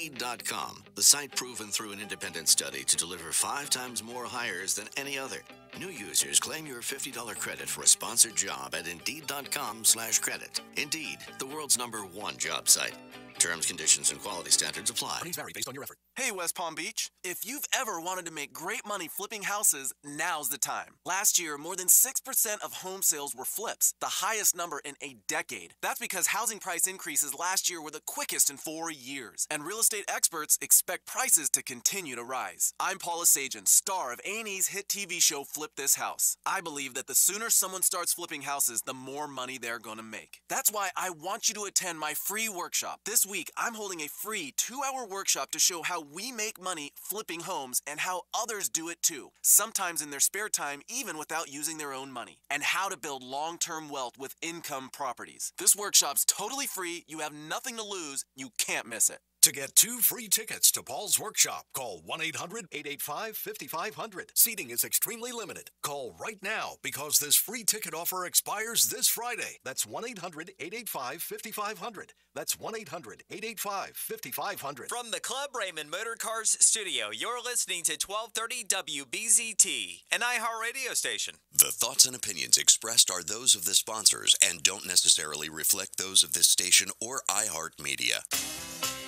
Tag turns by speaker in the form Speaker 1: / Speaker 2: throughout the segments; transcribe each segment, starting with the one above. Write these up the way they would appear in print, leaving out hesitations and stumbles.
Speaker 1: Indeed.com, the site proven through an independent study to deliver 5 times more hires than any other. New users claim your $50 credit for a sponsored job at Indeed.com/credit. Indeed, the world's #1 job site. Terms, conditions, and quality standards apply.
Speaker 2: Earnings vary based on your effort.
Speaker 3: Hey, West Palm Beach. If you've ever wanted to make great money flipping houses, now's the time. Last year, more than 6% of home sales were flips, the highest number in a decade. That's because housing price increases last year were the quickest in 4 years, and real estate experts expect prices to continue to rise. I'm Paula Sajan, star of A&E's hit TV show Flip This House. I believe that the sooner someone starts flipping houses, the more money they're gonna make. That's why I want you to attend my free workshop. This week, I'm holding a free 2-hour workshop to show how we make money flipping homes and how others do it too, sometimes in their spare time even without using their own money, and how to build long-term wealth with income properties. This workshop's totally free, you have nothing to lose, you can't miss it.
Speaker 2: To get 2 free tickets to Paul's workshop, call 1-800-885-5500. Seating is extremely limited. Call right now because this free ticket offer expires this Friday. That's 1-800-885-5500. That's 1-800-885-5500.
Speaker 4: From the Club Raymond Motor Cars studio, you're listening to 1230 WBZT, an iHeartRadio station.
Speaker 1: The thoughts and opinions expressed are those of the sponsors and don't necessarily reflect those of this station or iHeartMedia.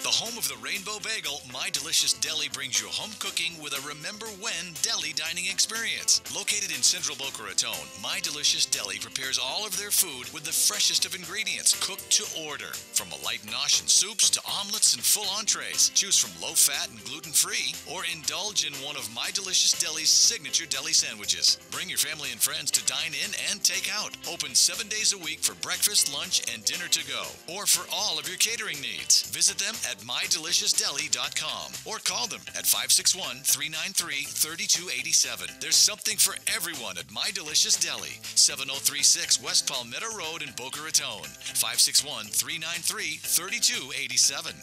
Speaker 5: The home of the Rainbow Bagel, My Delicious Deli brings you home cooking with a Remember When deli dining experience. Located in central Boca Raton, My Delicious Deli prepares all of their food with the freshest of ingredients, cooked to order. From a light nosh and soups to omelets and full entrees. Choose from low-fat and gluten-free, or indulge in one of My Delicious Deli's signature deli sandwiches. Bring your family and friends to dine in and take out. Open 7 days a week for breakfast, lunch, and dinner to go, or for all of your catering needs. Visit them at mydeliciousdeli.com or call them at 561-393-3287. There's something for everyone at My Delicious Deli, 7036 West Palmetto Road in Boca Raton, 561-393-3287.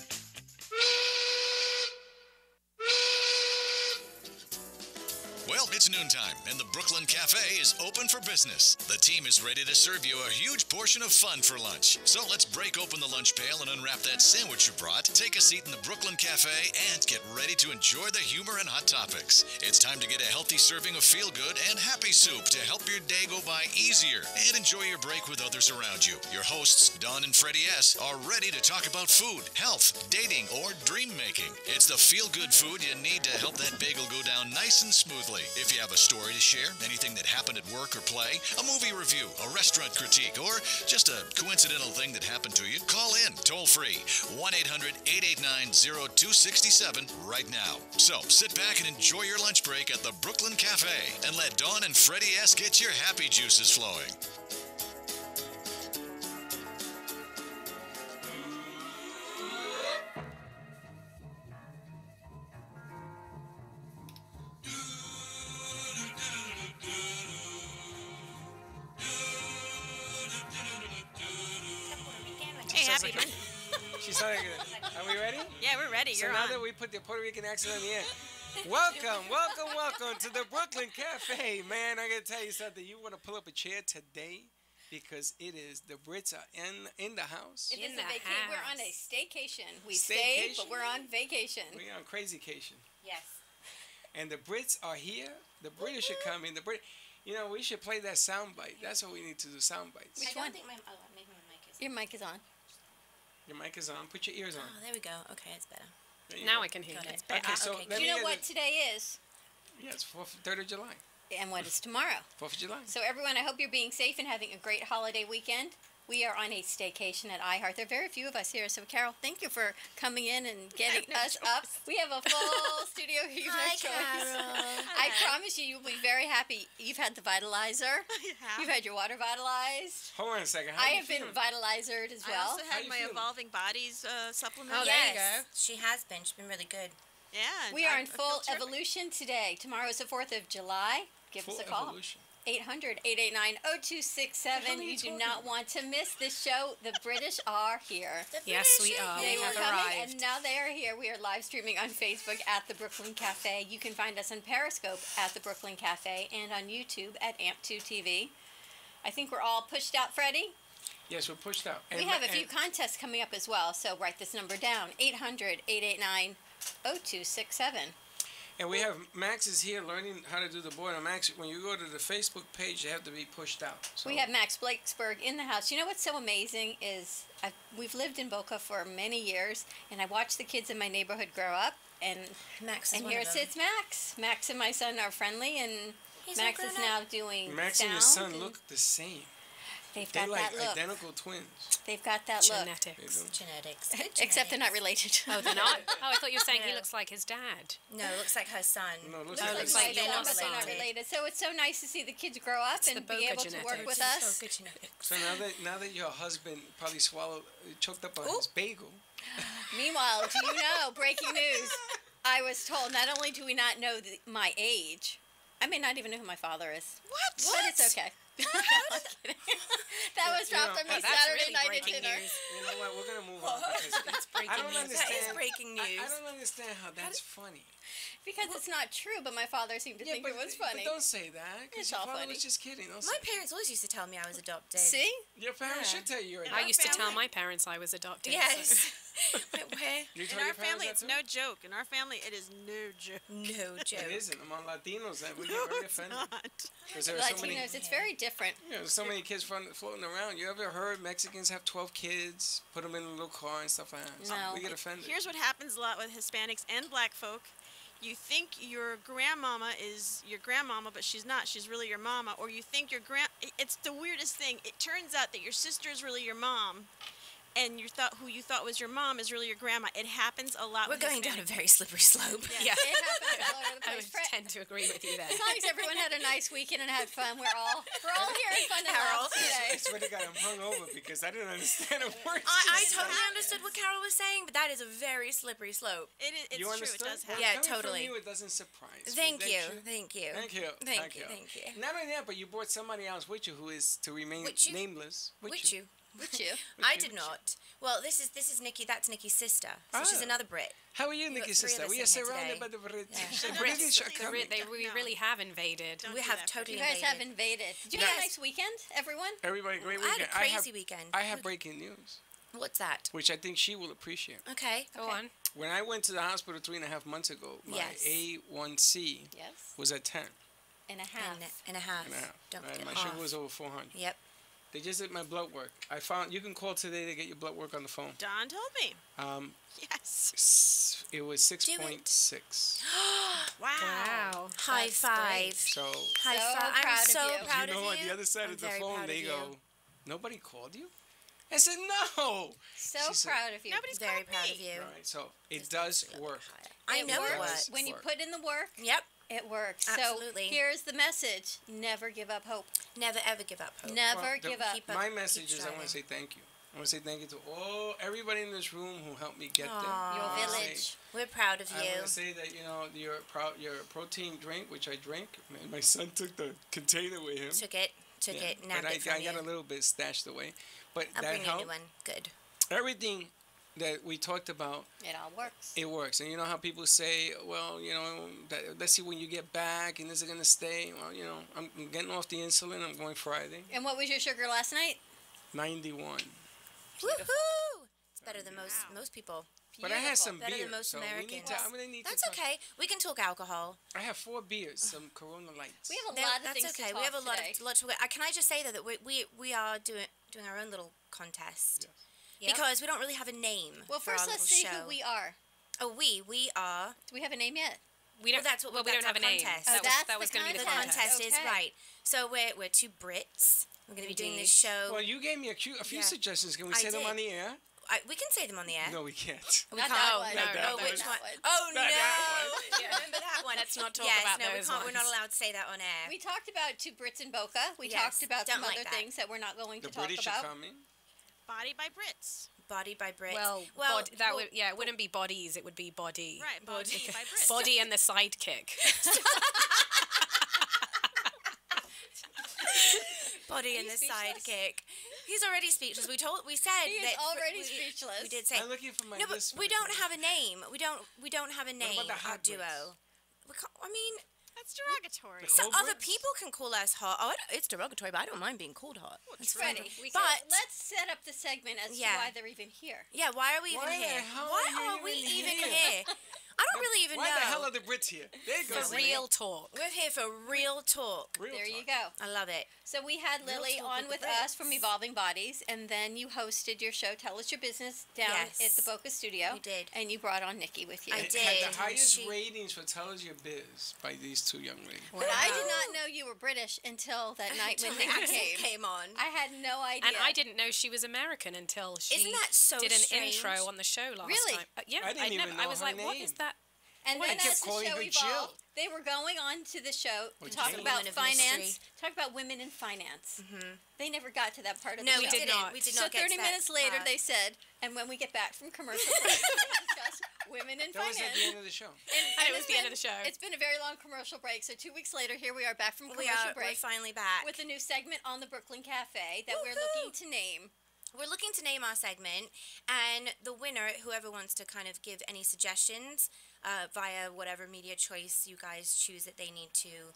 Speaker 5: Well, it's noontime, and the Brooklyn Cafe is open for business. The team is ready to serve you a huge portion of fun for lunch. So let's break open the lunch pail and unwrap that sandwich you brought, take a seat in the Brooklyn Cafe, and get ready to enjoy the humor and hot topics. It's time to get a healthy serving of feel-good and happy soup to help your day go by easier and enjoy your break with others around you. Your hosts, Don and Freddy S., are ready to talk about food, health, dating, or dream making. It's the feel-good food you need to help that bagel go down nice and smoothly. If you have a story to share, anything that happened at work or play, a movie review, a restaurant critique, or just a coincidental thing that happened to you, call in toll-free 1-800-889-0267 right now. So sit back and enjoy your lunch break at the Brooklyn Cafe and let Dawn and Freddie S. get your happy juices flowing.
Speaker 6: Are we ready?
Speaker 7: Yeah, we're ready.
Speaker 6: So now that we put the Puerto Rican accent on the end, welcome to the Brooklyn Cafe. Man, I gotta tell you something. You want to pull up a chair today because it is the Brits are in the house.
Speaker 7: It is a vacation. We're on a staycation. We
Speaker 6: Staycation?
Speaker 7: stayed, but we're on vacation.
Speaker 6: We're on crazycation.
Speaker 7: Yes.
Speaker 6: And the Brits are here. The British are coming. You know, we should play that sound bite. That's what we need to do. Sound bites.
Speaker 7: Which one? Maybe my mic is on. Your mic is on.
Speaker 6: Your mic is on. Put your ears on.
Speaker 7: Oh, there we go. Okay, it's better.
Speaker 6: Now
Speaker 7: I can hear you.
Speaker 6: Okay, so
Speaker 7: do you know what today is?
Speaker 6: Yeah, it's 3rd of July.
Speaker 7: And what is tomorrow?
Speaker 6: 4th of July.
Speaker 7: So everyone, I hope you're being safe and having a great holiday weekend. We are on a staycation at iHeart. There are very few of us here, so Carol, thank you for coming in and getting us up. We have a full studio here.
Speaker 8: Hi, Carol.
Speaker 7: I promise you, you'll be very happy. You've had the vitalizer. You've had your water vitalized.
Speaker 6: Hold on a second.
Speaker 7: I have been vitalizered as well.
Speaker 8: I also had my Evolving Bodies supplement.
Speaker 7: Oh, there you go.
Speaker 8: She has been. She's been really good.
Speaker 7: Yeah. We are in full evolution today. Tomorrow is the 4th of July. Give us a call.
Speaker 6: Evolution.
Speaker 7: 800-889-0267. You do not want to miss this show. The British are here.
Speaker 8: Yes, we are.
Speaker 7: They
Speaker 8: We
Speaker 7: were
Speaker 8: have
Speaker 7: coming,
Speaker 8: arrived.
Speaker 7: and now they are here. We are live streaming on Facebook at the Brooklyn Cafe. You can find us on Periscope at the Brooklyn Cafe and on YouTube at AMP2 TV. I think we're all pushed out, Freddie.
Speaker 6: Yes, we're pushed out.
Speaker 7: We have a few contests coming up as well, so write this number down, 800-889-0267.
Speaker 6: And we have Max is here learning how to do the board. And Max, when you go to the Facebook page, you have to be pushed out. So.
Speaker 7: We have Max Blakesberg in the house. You know what's so amazing is we've lived in Boca for many years, and I watched the kids in my neighborhood grow up, and here sits Max. Max and my son are friendly, and Max is now doing
Speaker 6: Max
Speaker 7: sound
Speaker 6: and his son look the same. They're
Speaker 7: got
Speaker 6: like
Speaker 7: that look.
Speaker 6: identical twins.
Speaker 7: They've got that
Speaker 8: Genetics.
Speaker 7: Except they're not related.
Speaker 9: Oh, they're not? Oh, I thought you were saying he looks like his dad.
Speaker 8: No, it looks like her son.
Speaker 6: No, it looks
Speaker 7: like they're not related. So it's so nice to see the kids grow up and be able to work with us.
Speaker 6: So now that your husband probably choked up on his bagel.
Speaker 7: Meanwhile, do you know, breaking news, I was told not only do we not know my age, I may not even know who my father is.
Speaker 8: What?
Speaker 7: But it's okay. No, I'm kidding. That was dropped on me Saturday night at dinner.
Speaker 6: You know what? We're going to move on.
Speaker 8: It's breaking news. That is breaking news.
Speaker 6: I don't understand how that's funny.
Speaker 7: Because it's not true, but my father seemed to think it was funny.
Speaker 6: But don't say that, because your father was just kidding.
Speaker 8: My parents always used to tell me I was adopted.
Speaker 7: See?
Speaker 6: Your parents should tell you you're adopted.
Speaker 9: I used to tell my parents I was adopted.
Speaker 8: Yes. Where?
Speaker 6: In
Speaker 10: our family, it's no joke. In our family, it is no joke.
Speaker 8: No joke.
Speaker 6: It isn't. Among Latinos, we get very offended.
Speaker 7: Latinos, it's very different.
Speaker 6: There's so many kids floating around. You ever heard Mexicans have 12 kids, put them in a little car and stuff like that?
Speaker 7: No.
Speaker 6: We get offended.
Speaker 10: Here's what happens a lot with Hispanics and black folk. You think your grandmama is your grandmama, but she's not. She's really your mama. Or you think it's the weirdest thing. It turns out that your sister is really your mom, and who you thought was your mom is really your grandma. It happens a lot.
Speaker 8: We're going down a very slippery slope.
Speaker 9: Yeah.
Speaker 7: It happens all over the
Speaker 9: I
Speaker 7: place.
Speaker 9: would tend to agree with you there.
Speaker 7: As long as everyone had a nice weekend and had fun, we're all here in fun and laughs
Speaker 6: I
Speaker 7: today.
Speaker 6: swear to God, I'm hungover because I didn't understand a word.
Speaker 8: I totally understood what Carol was saying, but that is a very slippery slope.
Speaker 10: It's
Speaker 6: you
Speaker 10: true.
Speaker 6: understood?
Speaker 10: It does happen.
Speaker 8: Yeah,
Speaker 6: Coming
Speaker 8: totally.
Speaker 6: From you, it doesn't surprise me.
Speaker 8: Thank you.
Speaker 6: Thank you. Not only that, but you brought somebody else with you who is to remain nameless.
Speaker 8: With you.
Speaker 7: With you.
Speaker 8: I did not. Well, this is Nikki. That's Nikki's sister. So she's another Brit.
Speaker 6: How are you, Nikki's sister? We are surrounded by the Brits. The British are coming.
Speaker 9: We really have invaded.
Speaker 8: We have totally
Speaker 7: invaded. You guys have invaded. Did you have a nice weekend, everyone?
Speaker 6: Everybody, great weekend.
Speaker 8: I had a crazy weekend.
Speaker 6: I have breaking news.
Speaker 8: What's that?
Speaker 6: Which I think she will appreciate.
Speaker 8: Okay.
Speaker 9: Go on.
Speaker 6: When I went to the hospital 3.5 months ago, my A1C was at 10.
Speaker 7: And a half.
Speaker 8: And a half.
Speaker 6: Don't forget my sugar was over 400.
Speaker 8: Yep.
Speaker 6: They just did my blood work. You can call today to get your blood work on the phone.
Speaker 10: Don told me.
Speaker 6: Yes. It was 6.6.
Speaker 10: Wow.
Speaker 8: High five.
Speaker 6: So
Speaker 8: high five. I'm so proud of you.
Speaker 6: On the other side of the phone, they go, "Nobody called you?" I said, "No."
Speaker 7: So proud of you.
Speaker 10: Nobody's
Speaker 8: very
Speaker 10: proud
Speaker 8: of you.
Speaker 6: Right. So it does work.
Speaker 8: I know it works.
Speaker 7: When you put in the work.
Speaker 8: Yep.
Speaker 7: It works.
Speaker 8: Absolutely.
Speaker 7: So here's the message. Never give up hope.
Speaker 8: Never, ever give up hope.
Speaker 7: Never give up.
Speaker 6: My message is I want to say thank you. I want to say thank you to everybody in this room who helped me get there.
Speaker 7: Your village.
Speaker 8: We're proud of you.
Speaker 6: I want to say that, your protein drink, which I drink, my son took the container with him.
Speaker 8: Took it, nabbed
Speaker 6: but
Speaker 8: it from
Speaker 6: I got a little bit stashed away. But
Speaker 8: I'll
Speaker 6: that
Speaker 8: bring you a
Speaker 6: helped.
Speaker 8: new one. Good.
Speaker 6: Everything that we talked about.
Speaker 7: It all works.
Speaker 6: It works. And you know how people say, well, let's see when you get back and this is going to stay. Well, I'm getting off the insulin. I'm going Friday.
Speaker 7: And what was your sugar last night?
Speaker 6: 91.
Speaker 8: Woohoo! It's better than most people.
Speaker 6: But I had some beer.
Speaker 8: Better than most Americans. That's
Speaker 6: to
Speaker 8: okay. We can talk alcohol.
Speaker 6: I have 4 beers, some Corona Lights.
Speaker 7: We have a lot of things to talk
Speaker 8: We have a lot
Speaker 7: today.
Speaker 8: to talk. Can I just say that we are doing our own little contest.
Speaker 6: Yes.
Speaker 7: Yep.
Speaker 8: Because we don't really have a name.
Speaker 7: Well,
Speaker 8: for
Speaker 7: first
Speaker 8: our
Speaker 7: let's see
Speaker 8: show.
Speaker 7: who we are.
Speaker 8: Oh, we are.
Speaker 7: Do we have a name yet?
Speaker 9: We don't.
Speaker 8: Well, that's what
Speaker 9: we don't have a name.
Speaker 8: contest.
Speaker 9: That was going to be the
Speaker 8: contest.
Speaker 9: contest.
Speaker 8: Is right. So we're 2 Brits. We're going to be doing this show.
Speaker 6: Well, you gave me a few suggestions. Can we say them on the air?
Speaker 8: We can say them on the air.
Speaker 6: No, we can't.
Speaker 8: We
Speaker 7: Not
Speaker 8: can't.
Speaker 7: that one.
Speaker 8: No,
Speaker 6: No,
Speaker 8: which
Speaker 6: not
Speaker 8: one?
Speaker 7: that
Speaker 8: Oh, no.
Speaker 6: Not that one.
Speaker 8: Yeah, remember that one?
Speaker 9: Let's not talk
Speaker 8: yes,
Speaker 9: about
Speaker 8: no,
Speaker 9: those
Speaker 8: we can't. We're not
Speaker 9: ones.
Speaker 8: allowed to say that on air.
Speaker 7: We talked about 2 Brits in Boca. We
Speaker 8: Yes,
Speaker 7: talked about some
Speaker 8: don't like
Speaker 7: other
Speaker 8: that.
Speaker 7: things that we're not going to
Speaker 6: The
Speaker 7: talk
Speaker 6: British
Speaker 7: about.
Speaker 6: are coming.
Speaker 10: Body by Brits.
Speaker 8: Body by Brits.
Speaker 9: Well, it wouldn't be bodies. It would be body.
Speaker 10: Right, body by Brits.
Speaker 9: Body and the sidekick.
Speaker 8: Body and the
Speaker 7: speechless?
Speaker 8: sidekick. He's already speechless. We said
Speaker 7: He is
Speaker 8: that
Speaker 7: already speechless.
Speaker 8: We did say
Speaker 6: I'm looking for my
Speaker 8: but
Speaker 6: list.
Speaker 8: we don't have a name. We don't have a name.
Speaker 6: about the
Speaker 8: Our
Speaker 6: hot
Speaker 8: duo.
Speaker 6: Brits?
Speaker 8: We can't, I mean,
Speaker 10: That's derogatory.
Speaker 6: The
Speaker 8: So
Speaker 6: Cobras?
Speaker 8: other people can call us hot. Oh, it's derogatory, but I don't mind being called hot. It's fine.
Speaker 7: Freddie,
Speaker 8: But
Speaker 7: let's set up the segment as to why they're even here.
Speaker 8: yeah, why are we even
Speaker 6: Why the
Speaker 8: here?
Speaker 6: hell
Speaker 8: Why
Speaker 6: are
Speaker 8: are
Speaker 6: you
Speaker 8: we
Speaker 6: even
Speaker 8: even
Speaker 6: here?
Speaker 8: here? I don't really even
Speaker 6: Why
Speaker 8: know.
Speaker 6: the hell are the Brits here? There goes
Speaker 9: For real talk.
Speaker 8: We're here for real talk.
Speaker 6: Real
Speaker 7: There you
Speaker 6: talk.
Speaker 7: go.
Speaker 8: I love it.
Speaker 7: So we had
Speaker 8: Real
Speaker 7: Lily
Speaker 8: talk
Speaker 7: on
Speaker 8: with
Speaker 7: with
Speaker 8: the
Speaker 7: us from
Speaker 8: Brits.
Speaker 7: Evolving Bodies, and then you hosted your show, Tell Us Your Business, down
Speaker 8: Yes.
Speaker 7: at the Boca Studio.
Speaker 8: We did.
Speaker 7: And you brought on Nikki with you.
Speaker 8: I
Speaker 6: It
Speaker 8: did.
Speaker 6: had the highest
Speaker 8: She-
Speaker 6: ratings for Tell Us Your Biz by these two young ladies.
Speaker 7: But I did not know you were British until that night when
Speaker 8: Until the
Speaker 7: Nikki
Speaker 8: accent
Speaker 7: came.
Speaker 8: came on.
Speaker 7: I had no idea.
Speaker 9: And I didn't know she was American until she
Speaker 8: Isn't that so
Speaker 9: did an
Speaker 8: strange?
Speaker 9: intro on the show last
Speaker 7: Really?
Speaker 9: time. Yeah,
Speaker 6: I didn't even
Speaker 9: I
Speaker 6: know
Speaker 9: was
Speaker 6: her
Speaker 9: like, what
Speaker 6: name.
Speaker 9: is that?
Speaker 7: And
Speaker 6: I
Speaker 7: then
Speaker 6: kept
Speaker 7: as the
Speaker 6: calling
Speaker 7: show
Speaker 6: her
Speaker 7: evolved,
Speaker 6: Jill.
Speaker 7: they were going on to the show to
Speaker 6: Or
Speaker 7: talk
Speaker 6: Jill.
Speaker 7: about
Speaker 8: Women of
Speaker 7: finance,
Speaker 8: mystery.
Speaker 7: talk about women in finance. They never got to that part of
Speaker 8: No,
Speaker 7: the
Speaker 8: we
Speaker 7: show.
Speaker 8: did not. We did
Speaker 7: So
Speaker 8: not get
Speaker 7: 30
Speaker 8: to that
Speaker 7: minutes later,
Speaker 8: part.
Speaker 7: they said, and when we get back from commercial break, we'll discuss women in
Speaker 6: That was
Speaker 7: finance.
Speaker 6: at the end of the show.
Speaker 9: And it was
Speaker 7: it's
Speaker 9: the end of
Speaker 7: been-
Speaker 9: the show.
Speaker 7: It's been a very long commercial break, so 2 weeks later, here we are back from
Speaker 8: We're
Speaker 7: commercial break
Speaker 8: finally back.
Speaker 7: with a new segment on the Brooklyn Cafe that we're looking to name.
Speaker 8: We're looking to name our segment, and the winner, whoever wants to kind of give any suggestions via whatever media choice you guys choose that they need to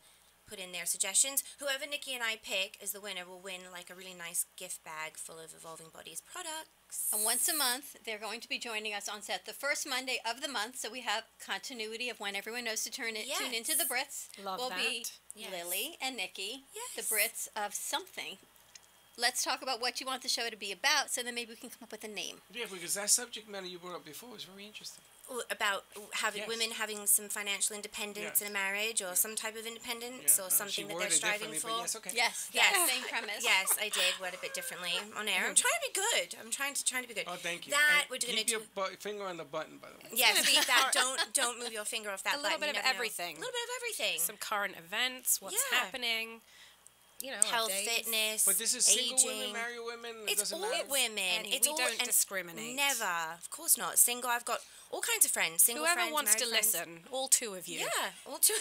Speaker 8: put in their suggestions, whoever Nikki and I pick as the winner will win like a really nice gift bag full of Evolving Bodies products.
Speaker 7: And once a month, they're going to be joining us on set the first Monday of the month, so we have continuity of when everyone knows to tune into the Brits.
Speaker 9: Love
Speaker 7: will
Speaker 9: that.
Speaker 7: be
Speaker 8: Yes.
Speaker 7: Lily and Nikki, the
Speaker 8: Yes.
Speaker 7: Brits of something. Let's talk about what you want the show to be about, so then maybe we can come up with a name.
Speaker 6: Yeah, because that subject matter you brought up before was very interesting.
Speaker 8: About having
Speaker 6: Yes.
Speaker 8: women having some financial independence
Speaker 6: Yes.
Speaker 8: in a marriage, or some type of independence, or
Speaker 6: She
Speaker 8: something that they're
Speaker 6: worded it
Speaker 8: striving
Speaker 6: differently,
Speaker 8: for.
Speaker 6: but yes, okay.
Speaker 7: Yes,
Speaker 8: Yes.
Speaker 7: that same premise.
Speaker 8: Yes, I did word a bit differently on air. I'm trying to be good. I'm trying to be good.
Speaker 6: Oh, thank you.
Speaker 8: That
Speaker 6: And
Speaker 8: we're going to
Speaker 6: keep your
Speaker 8: do.
Speaker 6: finger on the button, by the way.
Speaker 8: Yes, keep that. Don't move your finger off that
Speaker 9: A little
Speaker 8: button.
Speaker 9: bit
Speaker 8: You
Speaker 9: of
Speaker 8: never know.
Speaker 9: everything.
Speaker 8: A little bit of everything.
Speaker 9: Some current events, what's
Speaker 8: Yeah.
Speaker 9: happening,
Speaker 8: health,
Speaker 9: updates.
Speaker 8: fitness,
Speaker 6: But this is single
Speaker 8: aging.
Speaker 6: women, married women. It
Speaker 8: It's
Speaker 6: doesn't
Speaker 8: all
Speaker 6: matter.
Speaker 8: women. It's
Speaker 9: we
Speaker 8: all
Speaker 9: don't
Speaker 8: and
Speaker 9: discriminate.
Speaker 8: Never, of course not. Single. I've got all kinds of friends. Single
Speaker 9: Whoever
Speaker 8: friends,
Speaker 9: wants to
Speaker 8: married friends.
Speaker 9: listen, all two of you.
Speaker 8: Yeah, all two.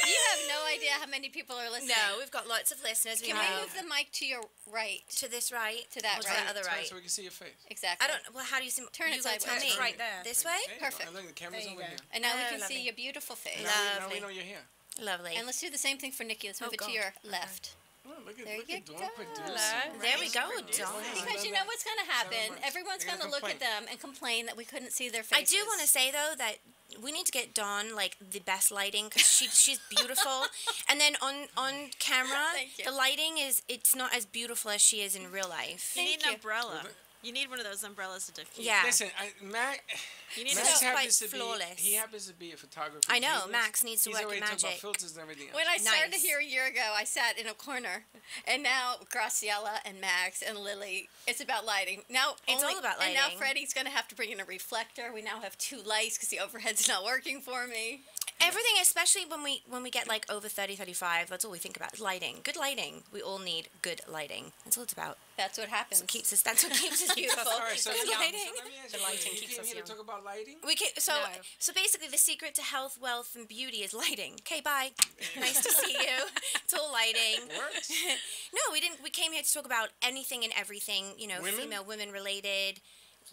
Speaker 7: You have no idea how many people are listening.
Speaker 8: No, we've got lots of listeners.
Speaker 7: Can we move the mic to your right?
Speaker 8: to this right?
Speaker 7: To that
Speaker 8: or to
Speaker 7: right.
Speaker 8: that other
Speaker 6: Turn
Speaker 8: right?
Speaker 6: So we can see your face.
Speaker 7: Exactly.
Speaker 8: I don't. Well, how do you see?
Speaker 7: Turn it
Speaker 8: you gotta tell
Speaker 7: sideways.
Speaker 8: me.
Speaker 9: Right there.
Speaker 8: This way.
Speaker 6: Okay,
Speaker 7: Perfect.
Speaker 6: I think the camera's
Speaker 9: There you
Speaker 6: over
Speaker 9: go.
Speaker 6: here.
Speaker 7: And now we
Speaker 8: Oh,
Speaker 7: can
Speaker 8: lovely.
Speaker 7: see your beautiful face.
Speaker 6: Now we
Speaker 8: Lovely.
Speaker 6: know you're here.
Speaker 8: Lovely.
Speaker 7: And let's do the same thing for Nikki. Let's move it to
Speaker 9: God.
Speaker 7: your left.
Speaker 6: Oh, look at
Speaker 7: There
Speaker 6: look
Speaker 7: you
Speaker 6: at Dawn
Speaker 7: go.
Speaker 6: producing.
Speaker 8: There we go, Dawn.
Speaker 7: Because you know what's going to happen?
Speaker 6: $7.
Speaker 7: Everyone's
Speaker 6: They're
Speaker 7: going to
Speaker 6: gonna
Speaker 7: look at
Speaker 6: complain.
Speaker 7: them and complain that we couldn't see their
Speaker 8: I
Speaker 7: faces.
Speaker 8: do want to say though that we need to get Dawn like the best lighting because she's beautiful, and then on camera
Speaker 7: Thank you.
Speaker 8: the lighting it's not as beautiful as she is in real life.
Speaker 10: You need
Speaker 7: Thank
Speaker 10: an
Speaker 7: you.
Speaker 10: umbrella. You need one of those umbrellas to diffuse.
Speaker 8: Yeah.
Speaker 6: Listen, Mac.
Speaker 10: You need
Speaker 6: Max
Speaker 8: It's
Speaker 10: to.
Speaker 8: quite
Speaker 6: happens to
Speaker 8: flawless.
Speaker 6: be. He happens to be a photographer.
Speaker 8: I know,
Speaker 6: genius.
Speaker 8: Max needs to
Speaker 6: He's
Speaker 8: work in
Speaker 6: already talked about
Speaker 8: magic.
Speaker 6: filters and everything else.
Speaker 7: When I started
Speaker 8: Nice.
Speaker 7: here a year ago, I sat in a corner, and now Graciela and Max and Lily, it's about lighting. Now
Speaker 8: It's all about
Speaker 7: And now
Speaker 8: lighting.
Speaker 7: Freddie's going to have to bring in a reflector. We now have 2 lights because the overhead's not working for me.
Speaker 8: Everything, especially when we get like over 30, 35, that's all we think about is lighting. Good lighting. We all need good lighting. That's all it's about.
Speaker 7: That's what happens.
Speaker 8: That's what keeps us beautiful.
Speaker 6: All right, so
Speaker 8: Good
Speaker 6: let me
Speaker 8: lighting.
Speaker 6: ask you,
Speaker 9: lighting
Speaker 6: you
Speaker 9: keeps
Speaker 6: came
Speaker 9: us
Speaker 6: here
Speaker 9: young.
Speaker 6: to talk about lighting?
Speaker 8: So
Speaker 9: No.
Speaker 8: so basically the secret to health, wealth, and beauty is lighting. Okay, bye. Nice to see you. It's all lighting.
Speaker 6: Works.
Speaker 8: No, we didn't. We came here to talk about anything and everything. You know,
Speaker 6: Women?
Speaker 8: female, women related,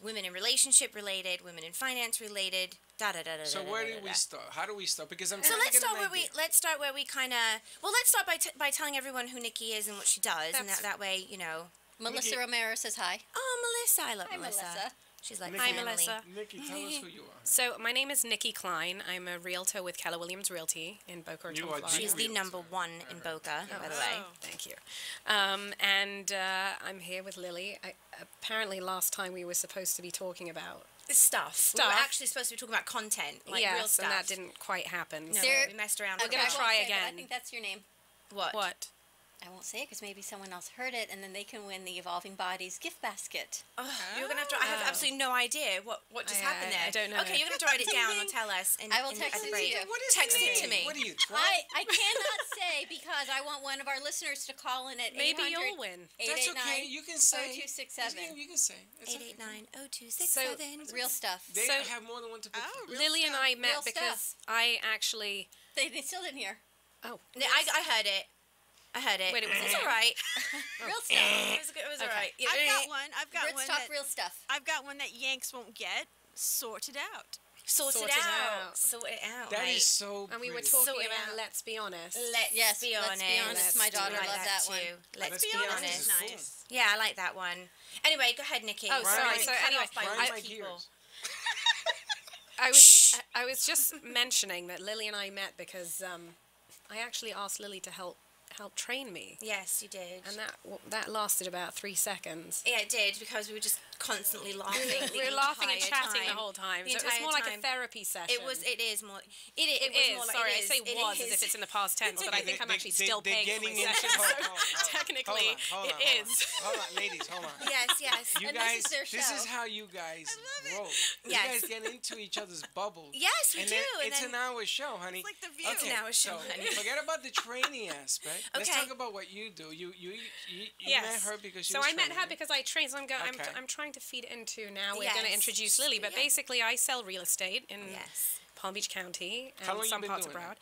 Speaker 8: women in relationship related, women in finance related. Da da da da.
Speaker 6: So
Speaker 8: da,
Speaker 6: where
Speaker 8: da,
Speaker 6: do
Speaker 8: da,
Speaker 6: we
Speaker 8: da.
Speaker 6: start? How do we start? Because I'm
Speaker 8: So
Speaker 6: trying
Speaker 8: let's
Speaker 6: to get
Speaker 8: start
Speaker 6: an idea.
Speaker 8: let's start where we kind of let's start by telling everyone who Nikki is and what she does, and
Speaker 9: That's-
Speaker 8: that way you know.
Speaker 7: Melissa
Speaker 6: Nikki-
Speaker 7: Romero says hi.
Speaker 8: Oh, Melissa, I love
Speaker 7: Hi,
Speaker 8: Melissa.
Speaker 7: Melissa.
Speaker 8: She's like
Speaker 6: Nikki,
Speaker 9: Hi,
Speaker 8: family.
Speaker 9: Melissa.
Speaker 6: Nikki, tell us who you are.
Speaker 9: So my name is Nikki Klein. I'm a realtor with Keller Williams Realty in Boca Raton,
Speaker 6: You are
Speaker 9: Florida.
Speaker 8: She's the
Speaker 6: Realtor.
Speaker 8: number one in Boca, by the way.
Speaker 10: Oh.
Speaker 9: Thank you. And I'm here with Lily. Apparently, last time we were supposed to be talking about
Speaker 8: Stuff. We were
Speaker 9: Stuff.
Speaker 8: actually supposed to be talking about content, like
Speaker 9: yes,
Speaker 8: real stuff.
Speaker 9: and that didn't quite happen.
Speaker 8: No,
Speaker 9: so-
Speaker 7: There-
Speaker 8: we messed around.
Speaker 9: We're
Speaker 8: with
Speaker 9: gonna
Speaker 8: that.
Speaker 9: try
Speaker 7: I won't say, but I
Speaker 9: again.
Speaker 7: think that's your name.
Speaker 8: What?
Speaker 9: What?
Speaker 7: I won't say it because maybe someone else heard it, and then they can win the Evolving Bodies gift basket.
Speaker 8: Oh, you're gonna have to. I have absolutely no idea what just happened there.
Speaker 9: I don't know.
Speaker 8: Okay, you're gonna have to write it down or tell us. In,
Speaker 7: I will
Speaker 8: in,
Speaker 7: text
Speaker 8: at the
Speaker 7: it to
Speaker 8: break.
Speaker 7: you.
Speaker 6: What is
Speaker 8: Text
Speaker 6: the
Speaker 8: it to
Speaker 6: name?
Speaker 8: me.
Speaker 6: What are you, 12?
Speaker 7: I cannot say because I want one of our listeners to call in at
Speaker 9: Maybe
Speaker 7: 800
Speaker 9: you'll win.
Speaker 6: That's okay. You can say.
Speaker 7: 0267.
Speaker 6: You can say. It's okay.
Speaker 8: 889-0267.
Speaker 7: Real stuff.
Speaker 6: They
Speaker 9: So-
Speaker 6: have more than one to pick
Speaker 10: Oh,
Speaker 6: from.
Speaker 10: real
Speaker 9: Lily and
Speaker 10: stuff.
Speaker 9: I met
Speaker 7: Real
Speaker 9: because I actually.
Speaker 7: They still didn't hear.
Speaker 9: Oh,
Speaker 8: Yeah, I heard it. I heard it.
Speaker 9: Wait, it was
Speaker 8: It's
Speaker 9: me.
Speaker 8: all right.
Speaker 7: Real stuff.
Speaker 8: It was all right.
Speaker 10: I've got one. I've got
Speaker 7: Let's
Speaker 10: one.
Speaker 7: talk
Speaker 10: That,
Speaker 7: real stuff.
Speaker 10: I've got one that Yanks won't get sorted out.
Speaker 8: Sort it out. Sort it out.
Speaker 6: That
Speaker 8: right?
Speaker 6: is so
Speaker 9: And we were
Speaker 6: pretty.
Speaker 9: talking
Speaker 8: Sort it
Speaker 9: about
Speaker 8: out.
Speaker 9: Let's Be Honest.
Speaker 8: Let's be honest.
Speaker 7: My daughter
Speaker 8: I like
Speaker 7: loved that one.
Speaker 8: too. Let's
Speaker 6: Be
Speaker 8: be
Speaker 6: Honest
Speaker 8: honest.
Speaker 6: is cool.
Speaker 10: Nice.
Speaker 8: Yeah, I like that one. Anyway, go ahead, Nikki.
Speaker 9: Oh, sorry.
Speaker 6: Grind
Speaker 9: So
Speaker 6: my-
Speaker 9: anyway,
Speaker 8: by
Speaker 6: grind
Speaker 8: all
Speaker 6: my
Speaker 8: people.
Speaker 6: gears.
Speaker 9: I was just mentioning that Lily and I met because I actually asked Lily to help train me,
Speaker 8: Yes, you did.
Speaker 9: and that lasted about 3 seconds.
Speaker 8: Yeah, it did, because we were just constantly laughing.
Speaker 9: We were laughing and
Speaker 8: entire
Speaker 9: chatting
Speaker 8: time.
Speaker 9: the whole time.
Speaker 8: The
Speaker 9: So it was
Speaker 8: entire
Speaker 9: more like a
Speaker 8: time.
Speaker 9: therapy session.
Speaker 8: It is more. It
Speaker 9: It
Speaker 8: was
Speaker 9: is.
Speaker 8: more like
Speaker 9: Sorry,
Speaker 8: it
Speaker 9: I
Speaker 8: is.
Speaker 9: say
Speaker 8: It
Speaker 9: was as
Speaker 8: is.
Speaker 9: if it's in the past tense, but I think I'm actually
Speaker 6: They-
Speaker 9: still
Speaker 6: they're
Speaker 9: paying for
Speaker 6: getting
Speaker 9: my
Speaker 6: into-
Speaker 9: session.
Speaker 6: hold
Speaker 9: So
Speaker 6: on, hold on.
Speaker 9: technically,
Speaker 6: Hold
Speaker 9: it
Speaker 6: on, hold on.
Speaker 9: is.
Speaker 6: Hold on, ladies, hold on.
Speaker 8: Yes.
Speaker 6: You
Speaker 7: And
Speaker 6: guys,
Speaker 7: this is their
Speaker 6: this
Speaker 7: show.
Speaker 6: is how you guys roll. You
Speaker 8: Yes.
Speaker 6: guys get into each other's bubbles.
Speaker 8: Yes, we
Speaker 6: and
Speaker 8: do,
Speaker 6: Then
Speaker 8: and
Speaker 6: it's
Speaker 8: then-
Speaker 6: an hour show, honey.
Speaker 10: It's like The View.
Speaker 8: It's an hour show,
Speaker 6: so
Speaker 8: honey.
Speaker 6: forget about the training aspect. Let's
Speaker 8: Okay.
Speaker 6: talk about what you do. You
Speaker 9: Yes.
Speaker 6: met her because she
Speaker 9: So
Speaker 6: was
Speaker 9: I met her
Speaker 6: training.
Speaker 9: because I train. So
Speaker 6: Okay.
Speaker 9: I'm trying to feed into now. We're going to
Speaker 8: Yes.
Speaker 9: introduce Lily, but
Speaker 8: Yeah.
Speaker 9: basically I sell real estate in
Speaker 8: Yes.
Speaker 9: Palm Beach County
Speaker 6: How long
Speaker 9: and
Speaker 6: you
Speaker 9: some
Speaker 6: been
Speaker 9: parts of
Speaker 6: doing
Speaker 9: Broward.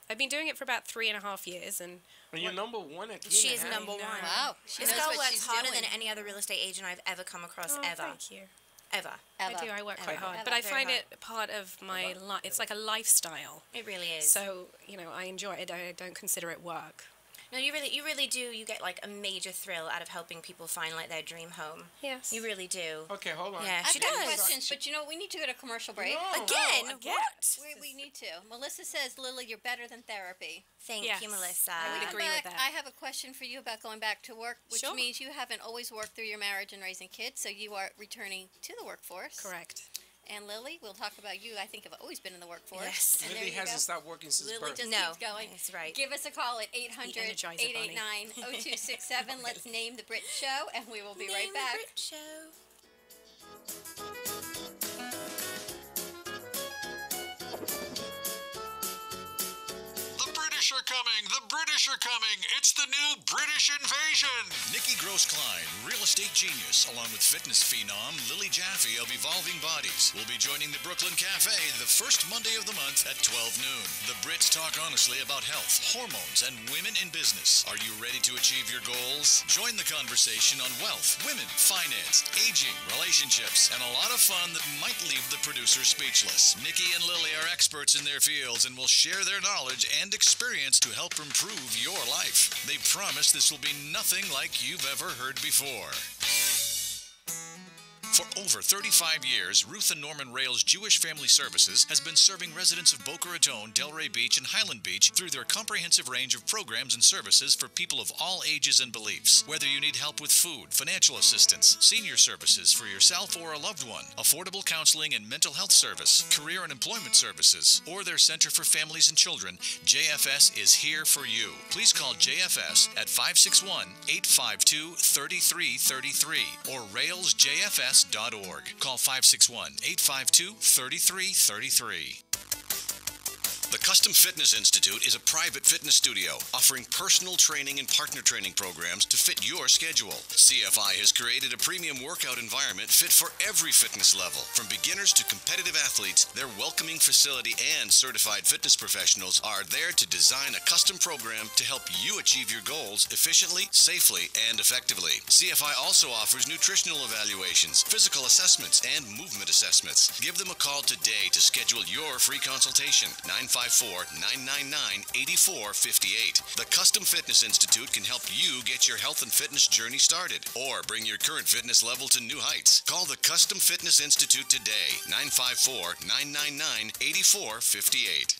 Speaker 9: I've been doing it for about 3.5 years, and
Speaker 6: And you're number one at 3.5.
Speaker 8: She is number one.
Speaker 7: Wow. She
Speaker 8: This
Speaker 7: knows
Speaker 8: girl
Speaker 7: what
Speaker 8: works
Speaker 7: she's
Speaker 8: harder
Speaker 7: doing.
Speaker 8: than any other real estate agent I've ever come across,
Speaker 9: oh,
Speaker 8: ever.
Speaker 9: thank you.
Speaker 8: Ever.
Speaker 7: Eva.
Speaker 9: I do. I work quite
Speaker 7: Eva.
Speaker 9: hard,
Speaker 7: Eva.
Speaker 9: but I
Speaker 8: Very
Speaker 9: find
Speaker 8: hard.
Speaker 9: it part of my life. It's like a lifestyle.
Speaker 8: It really is.
Speaker 9: So I enjoy it. I don't consider it work.
Speaker 8: No, you really do. You get like a major thrill out of helping people find like their dream home.
Speaker 9: Yes.
Speaker 8: You really do.
Speaker 6: Okay, hold on.
Speaker 8: Yeah,
Speaker 7: I've
Speaker 8: she
Speaker 7: got
Speaker 8: does.
Speaker 7: questions, but we need to go to commercial break.
Speaker 6: No.
Speaker 8: Again?
Speaker 9: again.
Speaker 8: What?
Speaker 7: We need to. Melissa says, Lily, you're better than therapy.
Speaker 8: Thank
Speaker 9: Yes.
Speaker 8: you, Melissa.
Speaker 9: I would
Speaker 7: Going
Speaker 9: agree with
Speaker 7: back,
Speaker 9: that.
Speaker 7: I have a question for you about going back to work, which
Speaker 9: Sure.
Speaker 7: means you haven't always worked through your marriage and raising kids, so you are returning to the workforce.
Speaker 9: Correct.
Speaker 7: And Lily, we'll talk about you. I think have always been in the workforce.
Speaker 8: Yes.
Speaker 7: And there
Speaker 6: Lily
Speaker 7: you
Speaker 6: hasn't
Speaker 7: go.
Speaker 6: stopped working since
Speaker 7: Lily
Speaker 6: birth.
Speaker 7: just
Speaker 8: No,
Speaker 7: keeps going.
Speaker 8: that's right.
Speaker 7: Give us a call at
Speaker 9: Energizer Bunny.
Speaker 7: 800-889-0267. Let's name the Brit Show, and we will be right
Speaker 8: Name the
Speaker 7: back.
Speaker 8: Brit Show.
Speaker 5: The British are coming! The British are coming! It's the new British invasion! Nikki Gross-Klein, real estate genius, along with fitness phenom Lily Jaffe of Evolving Bodies, will be joining the Brooklyn Cafe the first Monday of the month at 12 noon. The Brits talk honestly about health, hormones, and women in business. Are you ready to achieve your goals? Join the conversation on wealth, women, finance, aging, relationships, and a lot of fun that might leave the producer speechless. Nikki and Lily are experts in their fields and will share their knowledge and experience to help improve your life. They promise this will be nothing like you've ever heard before. For over 35 years, Ruth and Norman Rails Jewish Family Services has been serving residents of Boca Raton, Delray Beach, and Highland Beach through their comprehensive range of programs and services for people of all ages and beliefs. Whether you need help with food, financial assistance, senior services for yourself or a loved one, affordable counseling and mental health service, career and employment services, or their Center for Families and Children, JFS is here for you. Please call JFS at 561-852-3333 or railsjfs.org. Call 561-852-3333. The Custom Fitness Institute is a private fitness studio offering personal training and partner training programs to fit your schedule. CFI has created a premium workout environment fit for every fitness level. From beginners to competitive athletes, their welcoming facility and certified fitness professionals are there to design a custom program to help you achieve your goals efficiently, safely, and effectively. CFI also offers nutritional evaluations, physical assessments, and movement assessments. Give them a call today to schedule your free consultation. 954-999-8458. The Custom Fitness Institute can help you get your health and fitness journey started or bring your current fitness level to new heights. Call the Custom Fitness Institute today. 954-999-8458.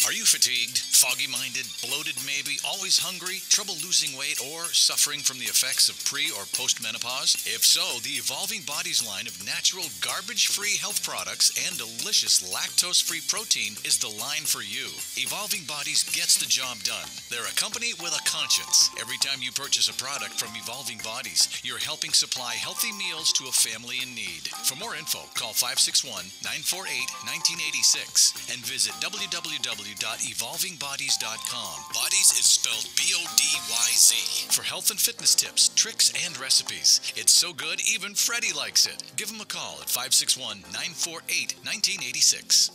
Speaker 5: Are you fatigued, foggy-minded, bloated maybe, always hungry, trouble losing weight, or suffering from the effects of pre- or post-menopause? If so, the Evolving Bodies line of natural, garbage-free health products and delicious lactose-free protein is the line for you. Evolving Bodies gets the job done. They're a company with a conscience. Every time you purchase a product from Evolving Bodies, you're helping supply healthy meals to a family in need. For more info, call 561-948-1986 and visit www.evolvingbodies.com. Bodies is spelled B-O-D-Y-Z. For health and fitness tips, tricks, and recipes. It's so good, even Freddy likes it. Give him a call at 561-948-1986.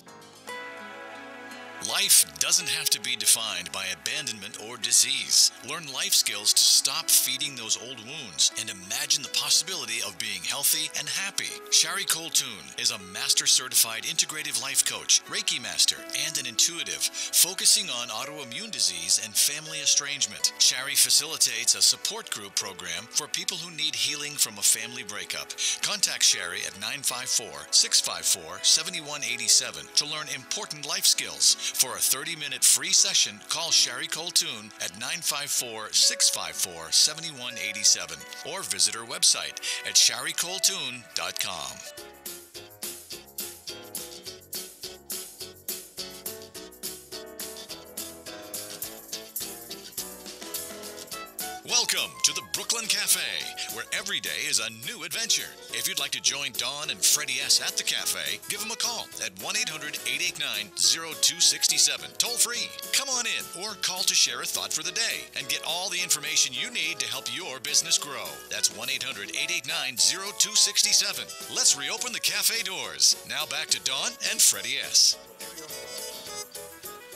Speaker 5: Life doesn't have to be defined by abandonment or disease. Learn life skills to stop feeding those old wounds and imagine the possibility of being healthy and happy. Shari Coltoon is a master certified integrative life coach, Reiki master, and an intuitive, focusing on autoimmune disease and family estrangement. Shari facilitates a support group program for people who need healing from a family breakup. Contact Shari at 954-654-7187 to learn important life skills. For a 30-minute free session, call Shari Coltoon at 954-654-7187 or visit her website at sharicoltoon.com. Welcome to the Brooklyn Cafe, where every day is a new adventure. If you'd like to join Dawn and Freddy S. at the cafe, give them a call at 1-800-889-0267, toll free. Come on in or call to share a thought for the day and get all the information you need to help your business grow. That's 1-800-889-0267. Let's reopen the cafe doors. Now back to Dawn and Freddy S.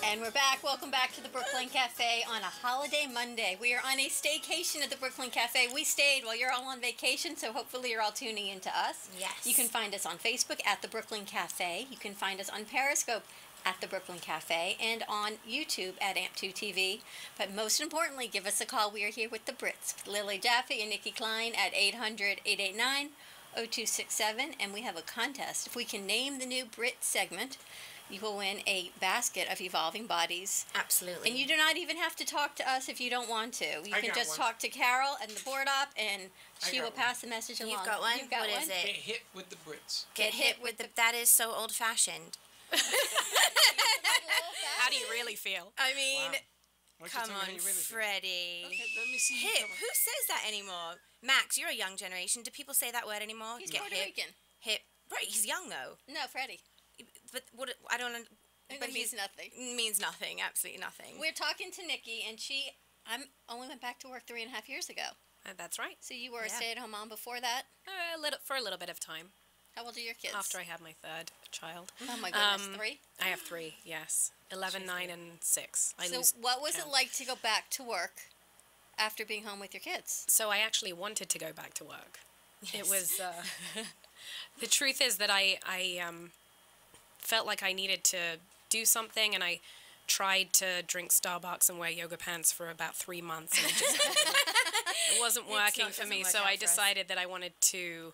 Speaker 7: And we're back. Welcome back to the Brooklyn Cafe on a holiday Monday. We are on a staycation at the Brooklyn Cafe. We stayed while you're all on vacation, so hopefully you're all tuning in to us.
Speaker 8: Yes.
Speaker 7: You can find us on Facebook at the Brooklyn Cafe. You can find us on Periscope at the Brooklyn Cafe and on YouTube at AMP2TV. But most importantly, give us a call. We are here with the Brits, Lily Jaffe and Nikki Klein at 800-889-0267. And we have a contest. If we can name the new Brit segment, you will win a basket of evolving bodies.
Speaker 8: Absolutely.
Speaker 7: And you do not even have to talk to us if you don't want to. You can just talk to Carol and the board op, and she will pass the message along.
Speaker 8: You've got one?
Speaker 7: You've got
Speaker 8: what
Speaker 7: one?
Speaker 8: is it?
Speaker 6: Get hit with the Brits.
Speaker 8: Get hit with the... That is so old-fashioned.
Speaker 9: How do you really feel?
Speaker 8: I mean,
Speaker 6: Wow.
Speaker 8: come on, Freddie.
Speaker 6: Okay, let me see.
Speaker 8: Hip. Who says that anymore? Max, you're a young generation. Do people say that word anymore?
Speaker 7: He's
Speaker 8: Get
Speaker 7: Puerto
Speaker 8: hip.
Speaker 7: Rican.
Speaker 8: Hip. Right, he's young, though.
Speaker 7: No, Freddie.
Speaker 8: But what... I don't...
Speaker 7: But means nothing.
Speaker 8: Means nothing. Absolutely nothing.
Speaker 7: We're talking to Nikki, and I only went back to work 3.5 years ago.
Speaker 9: That's right.
Speaker 7: So you were a stay-at-home mom before that?
Speaker 9: For a little bit of time.
Speaker 7: How old are your kids?
Speaker 9: After I had my third child.
Speaker 7: Oh my goodness, 3?
Speaker 9: I have 3, yes. 11, 9, and 6.
Speaker 7: So what was it like to go back to work after being home with your kids?
Speaker 9: So I actually wanted to go back to work.
Speaker 8: Yes.
Speaker 9: It was, the truth is that I felt like I needed to do something, and I tried to drink Starbucks and wear yoga pants for about 3 months, and it wasn't working for me. So I decided that I wanted to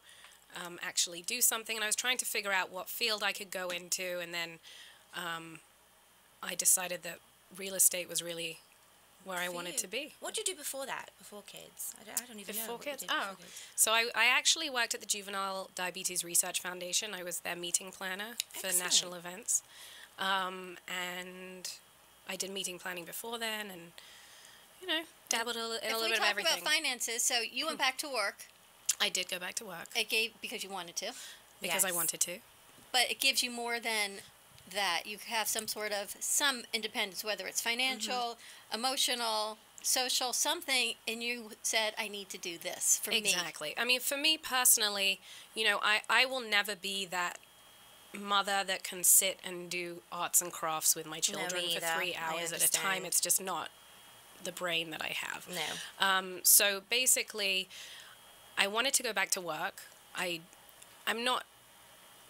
Speaker 9: actually do something, and I was trying to figure out what field I could go into, and then I decided that real estate was really where I wanted to be.
Speaker 8: What did you do before that? Before kids? I don't even know.
Speaker 9: Before
Speaker 8: what you
Speaker 9: kids?
Speaker 8: did before
Speaker 9: Oh.
Speaker 8: kids.
Speaker 9: So I actually worked at the Juvenile Diabetes Research Foundation. I was their meeting planner for
Speaker 8: Excellent.
Speaker 9: national events. And I did meeting planning before then, and, dabbled in a little bit of everything.
Speaker 7: If we talk about finances, so you went back to work.
Speaker 9: I did go back to work.
Speaker 7: It gave, because you wanted to.
Speaker 9: Because I
Speaker 8: Yes.
Speaker 9: wanted to.
Speaker 7: But it gives you more than that. You have some independence, whether it's financial, emotional, social, something, and you said, I need to do this for me.
Speaker 9: Exactly. I mean, for me personally, I will never be that mother that can sit and do arts and crafts with my children for
Speaker 8: either.
Speaker 9: 3
Speaker 8: I
Speaker 9: hours at a time.
Speaker 8: understand.
Speaker 9: It's just not the brain that I have.
Speaker 8: No.
Speaker 9: So basically, I wanted to go back to work. I'm not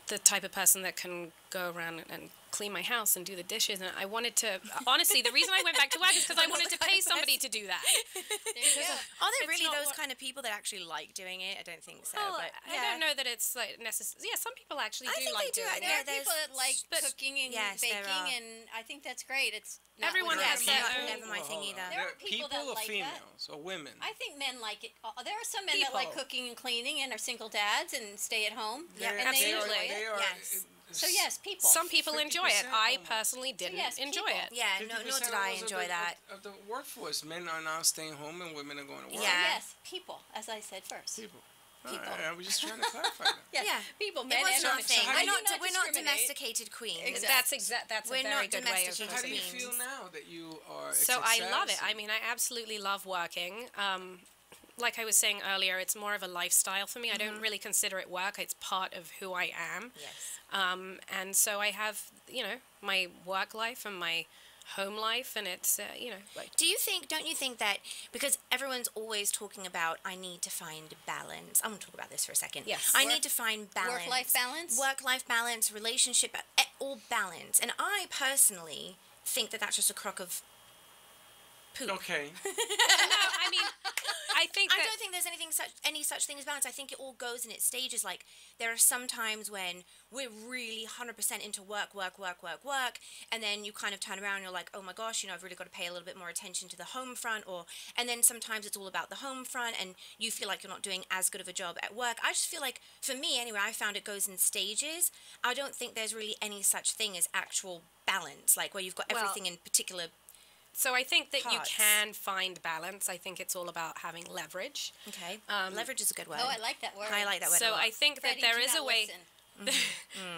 Speaker 9: the type of person that can go around and clean my house and do the dishes, and I wanted to, honestly, the reason I went back to work is because I wanted to pay somebody to do that.
Speaker 7: There you go.
Speaker 8: Are there
Speaker 9: It's
Speaker 8: really
Speaker 9: not
Speaker 8: those
Speaker 9: what-
Speaker 8: kind of people that actually like doing it? I don't think so.
Speaker 9: Well,
Speaker 8: but
Speaker 9: I don't know that it's like necessary. Yeah, some people actually
Speaker 8: I
Speaker 9: do
Speaker 8: think
Speaker 9: like
Speaker 8: they do.
Speaker 9: doing
Speaker 8: Yeah,
Speaker 7: There
Speaker 9: it.
Speaker 7: are people that like
Speaker 9: but-
Speaker 7: cooking and
Speaker 8: Yes, there
Speaker 7: baking,
Speaker 8: are.
Speaker 7: and I think that's great. It's not
Speaker 9: Everyone
Speaker 7: what
Speaker 9: has
Speaker 7: it's
Speaker 9: their
Speaker 7: about.
Speaker 9: own-
Speaker 8: never my thing either.
Speaker 7: There are people that
Speaker 6: or
Speaker 7: like that.
Speaker 6: females or women.
Speaker 7: I think men like it. There are some men that like
Speaker 9: People.
Speaker 7: cooking and cleaning and are single dads and stay at home.
Speaker 8: Yeah,
Speaker 7: and they
Speaker 9: absolutely.
Speaker 7: enjoy it.
Speaker 8: Yes.
Speaker 7: So yes, people.
Speaker 9: Some people enjoy it.
Speaker 6: 50%
Speaker 9: I
Speaker 6: almost.
Speaker 9: personally didn't
Speaker 7: yes,
Speaker 9: enjoy
Speaker 7: people.
Speaker 9: it.
Speaker 8: Yeah, nor did I enjoy that.
Speaker 6: Of the workforce, men are now staying home and women are going to work.
Speaker 8: Yeah.
Speaker 7: Yes, people, as I said first.
Speaker 6: People.
Speaker 8: People.
Speaker 6: All right, I was just trying to clarify that.
Speaker 7: Yes,
Speaker 8: Yeah.
Speaker 7: people,
Speaker 8: It
Speaker 7: men
Speaker 8: was
Speaker 7: and
Speaker 8: not a
Speaker 7: women.
Speaker 8: thing.
Speaker 6: So how
Speaker 8: We're
Speaker 6: do
Speaker 8: not,
Speaker 7: you-
Speaker 8: we're not
Speaker 7: discriminate.
Speaker 8: domesticated queens.
Speaker 7: Exactly.
Speaker 9: That's
Speaker 8: We're
Speaker 9: a very
Speaker 8: not
Speaker 9: good way of
Speaker 8: domesticated
Speaker 6: How do you
Speaker 8: queens.
Speaker 6: feel now that you are a
Speaker 9: So I love it.
Speaker 6: success
Speaker 9: I mean, I absolutely love working. like I was saying earlier, it's more of a lifestyle for me. I don't really consider it work. It's part of who I am.
Speaker 8: Yes.
Speaker 9: And so I have, my work life and my home life, and it's, like...
Speaker 8: Don't you think that, because everyone's always talking about, I need to find balance. I'm going to talk about this for a second.
Speaker 9: Yes.
Speaker 8: I need to find balance.
Speaker 7: Work-life balance?
Speaker 8: Work-life balance, relationship, all balance. And I personally think that that's just a crock of poop.
Speaker 6: Okay.
Speaker 9: No, I mean, I think
Speaker 8: I
Speaker 9: that...
Speaker 8: don't think there's any such thing as balance. I think it all goes in its stages. Like, there are some times when we're really 100% into work, and then you kind of turn around and you're like, oh my gosh, I've really got to pay a little bit more attention to the home front, and then sometimes it's all about the home front, and you feel like you're not doing as good of a job at work. I just feel like, for me anyway, I found it goes in stages. I don't think there's really any such thing as actual balance, like where you've got everything in particular.
Speaker 9: So I think that
Speaker 8: parts.
Speaker 9: you can find balance. I think it's all about having leverage.
Speaker 8: Okay. Leverage is a good word.
Speaker 7: Oh, I like that word.
Speaker 8: I like that word.
Speaker 9: So
Speaker 8: a lot.
Speaker 9: I think
Speaker 7: Freddie,
Speaker 9: that there
Speaker 7: do
Speaker 9: is
Speaker 7: not
Speaker 9: a way.
Speaker 7: listen.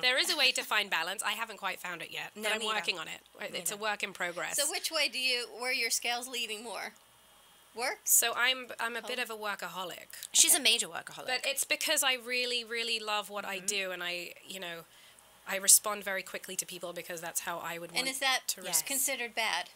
Speaker 9: There is a way to find balance. I haven't quite found it yet,
Speaker 8: No,
Speaker 9: but I'm
Speaker 8: neither.
Speaker 9: working on it. It's a work in progress.
Speaker 7: So which way where are your scales leading more? Work?
Speaker 9: So I'm a bit of a workaholic.
Speaker 8: She's a major workaholic.
Speaker 9: But it's because I really, really love what I do, and I respond very quickly to people because that's how I would want
Speaker 7: And is that
Speaker 9: to respond.
Speaker 7: considered bad?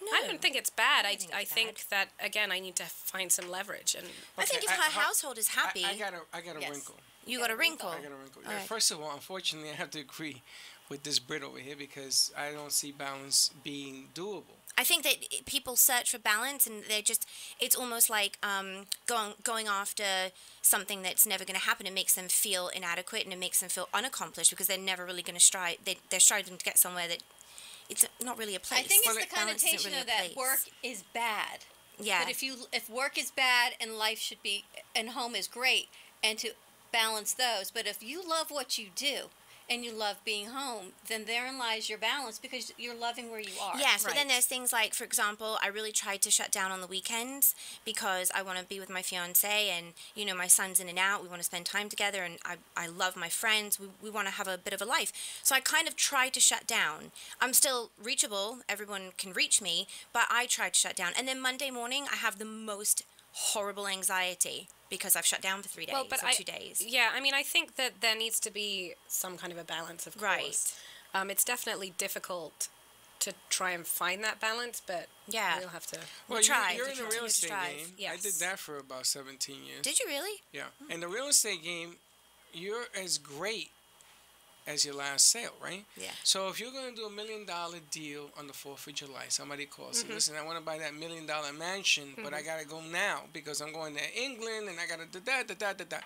Speaker 8: no.
Speaker 9: I don't think it's bad.
Speaker 8: I
Speaker 9: I
Speaker 8: think it's
Speaker 9: think that, again, I need to find some leverage. And
Speaker 8: I think if her household is happy,
Speaker 6: I got a
Speaker 7: Yes.
Speaker 6: wrinkle.
Speaker 8: you got a wrinkle.
Speaker 6: I got a wrinkle.
Speaker 8: All right.
Speaker 6: First of all, unfortunately, I have to agree with this Brit over here because I don't see balance being doable.
Speaker 8: I think that people search for balance, and it's almost like going after something that's never going to happen. It makes them feel inadequate, and it makes them feel unaccomplished because they're never really going to strive. They're striving to get somewhere that it's not really a place.
Speaker 7: I think it's the
Speaker 8: Balance isn't
Speaker 7: connotation
Speaker 8: really
Speaker 7: of
Speaker 8: a
Speaker 7: that
Speaker 8: place.
Speaker 7: work is bad.
Speaker 8: Yeah.
Speaker 7: But if work is bad and life should be and home is great, and to balance those. But if you love what you do and you love being home, then therein lies your balance because you're loving where you are.
Speaker 8: Yes, but then there's things like, for example, I really tried to shut down on the weekends because I want to be with my fiance, and my son's in and out. We want to spend time together, and I love my friends. We want to have a bit of a life. So I kind of tried to shut down. I'm still reachable. Everyone can reach me, but I tried to shut down. And then Monday morning, I have the most horrible anxiety because I've shut down for 3 days or 2 days.
Speaker 9: Yeah, I mean, I think that there needs to be some kind of a balance, of course. It's definitely difficult to try and find that balance, but we'll have to...
Speaker 6: Well,
Speaker 8: try.
Speaker 6: You're in the real estate
Speaker 8: strive.
Speaker 6: game.
Speaker 9: Yes.
Speaker 6: I did that for about 17 years.
Speaker 8: Did you really?
Speaker 6: Yeah. In the real estate game, you're as great as your last sale, right?
Speaker 8: Yeah.
Speaker 6: So if you're going to do $1 million deal on the 4th of July, somebody calls and listen, I want to buy that $1 million mansion, but I got to go now because I'm going to England and I got to da-da.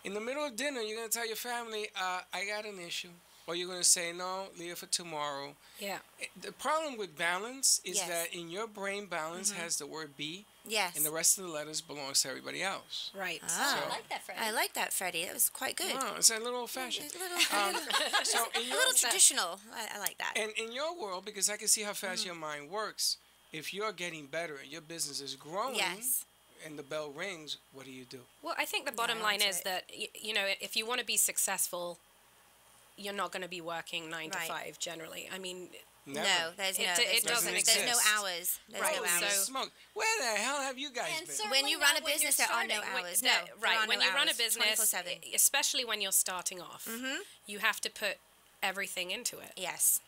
Speaker 6: In the middle of dinner, you're going to tell your family, I got an issue. Or you're going to say, no, leave it for tomorrow.
Speaker 9: Yeah.
Speaker 6: The problem with balance is
Speaker 8: Yes.
Speaker 6: that in your brain, balance has the word be,
Speaker 8: Yes.
Speaker 6: and the rest of the letters belongs to everybody else.
Speaker 9: Right.
Speaker 8: Ah.
Speaker 7: I like that, Freddie.
Speaker 8: I like that, Freddie. That was quite good.
Speaker 6: Oh, it's a little old-fashioned.
Speaker 8: It's a little,
Speaker 6: So in
Speaker 8: a
Speaker 6: your,
Speaker 8: little traditional. I like that.
Speaker 6: and in your world, because I can see how fast your mind works, if you're getting better and your business is growing
Speaker 8: Yes.
Speaker 6: and the bell rings, what do you do?
Speaker 9: Well, I think the bottom line
Speaker 8: that's
Speaker 9: is that, if you want to be successful, you're not going to be working 9 to
Speaker 8: Right.
Speaker 9: 5 generally. I mean,
Speaker 6: Never.
Speaker 8: No, there's
Speaker 9: It
Speaker 8: no.
Speaker 9: d-
Speaker 8: There's
Speaker 9: it
Speaker 8: no,
Speaker 9: doesn't
Speaker 8: There's no
Speaker 6: exist.
Speaker 8: hours. There's
Speaker 9: Right,
Speaker 8: no
Speaker 6: Holy
Speaker 8: hours.
Speaker 9: so-
Speaker 6: smoke. Where the hell have you guys
Speaker 7: And
Speaker 6: been?
Speaker 7: certainly
Speaker 8: When you
Speaker 7: not
Speaker 8: run a
Speaker 7: when you're
Speaker 8: business, there are no
Speaker 7: starting.
Speaker 8: hours.
Speaker 9: that-
Speaker 8: No, there
Speaker 9: right.
Speaker 8: are
Speaker 9: When
Speaker 8: no
Speaker 9: you run a
Speaker 8: hours,
Speaker 9: business,
Speaker 8: 24/7.
Speaker 9: especially when you're starting off, you have to put everything into it.
Speaker 8: Yes.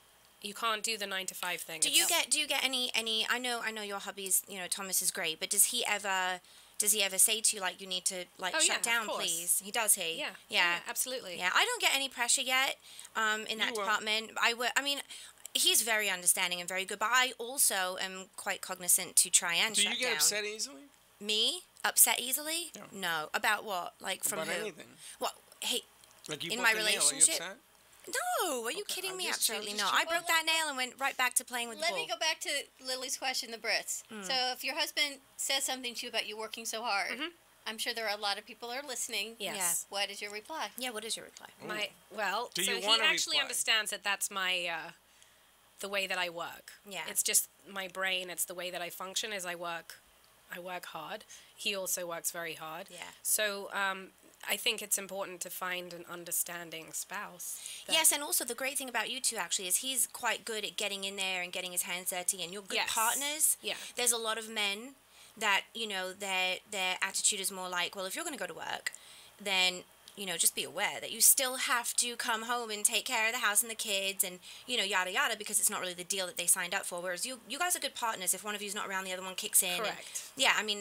Speaker 9: You can't do the 9 to 5 thing.
Speaker 8: Do you get any? I know your hobbies. Thomas is great, but does he ever say to you like you need to
Speaker 9: Oh,
Speaker 8: shut
Speaker 9: yeah, of
Speaker 8: down,
Speaker 9: course.
Speaker 8: please? He does.
Speaker 9: Yeah.
Speaker 8: Yeah.
Speaker 9: Absolutely.
Speaker 8: Yeah. I don't get any pressure yet. In that
Speaker 6: You will.
Speaker 8: department, I mean, he's very understanding and very good, but I also am quite cognizant to try and
Speaker 6: Do
Speaker 8: shut
Speaker 6: you get
Speaker 8: down.
Speaker 6: upset easily?
Speaker 8: Me upset easily?
Speaker 6: Yeah.
Speaker 8: No. About what? Like from
Speaker 6: About
Speaker 8: who?
Speaker 6: anything?
Speaker 8: What? Hey.
Speaker 6: Like you
Speaker 8: In
Speaker 6: broke
Speaker 8: my
Speaker 6: the nail, are you
Speaker 8: relationship?
Speaker 6: upset?
Speaker 8: No, are you
Speaker 6: Okay,
Speaker 8: kidding
Speaker 6: I'm
Speaker 8: me?
Speaker 6: just- I'm
Speaker 8: Absolutely
Speaker 6: just
Speaker 8: not. I
Speaker 6: checking.
Speaker 8: broke that nail and went right back to playing with the
Speaker 7: Let
Speaker 8: ball.
Speaker 7: me go back to Lily's question, the Brits. So if your husband says something to you about you working so hard, I'm sure there are a lot of people are listening.
Speaker 9: Yes.
Speaker 7: What is your reply?
Speaker 8: Yeah, what is your reply?
Speaker 6: Do
Speaker 9: So
Speaker 6: you
Speaker 9: he
Speaker 6: wanna
Speaker 9: actually
Speaker 6: reply?
Speaker 9: understands that that's my the way that I work.
Speaker 8: Yeah.
Speaker 9: It's just my brain. It's the way that I function. Is I work hard. He also works very hard.
Speaker 8: Yeah.
Speaker 9: So I think it's important to find an understanding spouse. that-
Speaker 8: Yes, and also the great thing about you two actually is he's quite good at getting in there and getting his hands dirty, and you're good
Speaker 9: Yes.
Speaker 8: partners.
Speaker 9: Yeah.
Speaker 8: There's a lot of men that, you know, their attitude is more like, well, if you're going to go to work, then, you know, just be aware that you still have to come home and take care of the house and the kids and, you know, yada yada, because it's not really the deal that they signed up for. Whereas you guys are good partners. If one of you's not around, the other one kicks in.
Speaker 9: Correct.
Speaker 8: Yeah, I mean,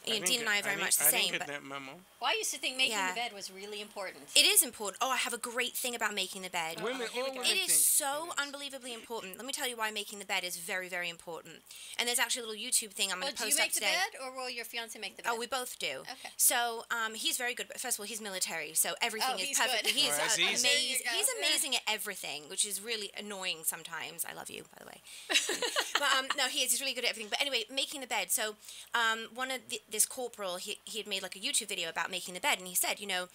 Speaker 8: you know, Dean and I are very much the
Speaker 6: I
Speaker 8: same.
Speaker 6: didn't get
Speaker 8: But
Speaker 6: that memo.
Speaker 7: Well, I used to think making
Speaker 8: Yeah.
Speaker 7: the bed was really important.
Speaker 8: it is important. Oh, I have a great thing about making the bed.
Speaker 6: Women, all women
Speaker 8: It is
Speaker 6: think
Speaker 8: so
Speaker 6: it is.
Speaker 8: unbelievably important. Let me tell you why making the bed is very, very important. And there's actually a little YouTube thing I'm
Speaker 7: Well,
Speaker 8: going to
Speaker 7: do you
Speaker 8: post up
Speaker 7: make the
Speaker 8: today.
Speaker 7: bed, or will your fiance make the bed?
Speaker 8: Oh, we both do.
Speaker 7: Okay.
Speaker 8: So he's very good. But first of all, he's military, so everything
Speaker 7: Oh,
Speaker 8: is
Speaker 7: he's
Speaker 8: perfect.
Speaker 7: good.
Speaker 8: He's
Speaker 6: Oh, that's easy.
Speaker 8: amazing.
Speaker 7: There you go.
Speaker 8: He's amazing at everything, which is really annoying sometimes. I love you, by the way. But no, he is. He's really good at everything. But anyway, making the bed. So one of this corporal, he had made like a YouTube video about making the bed, and he said, you know,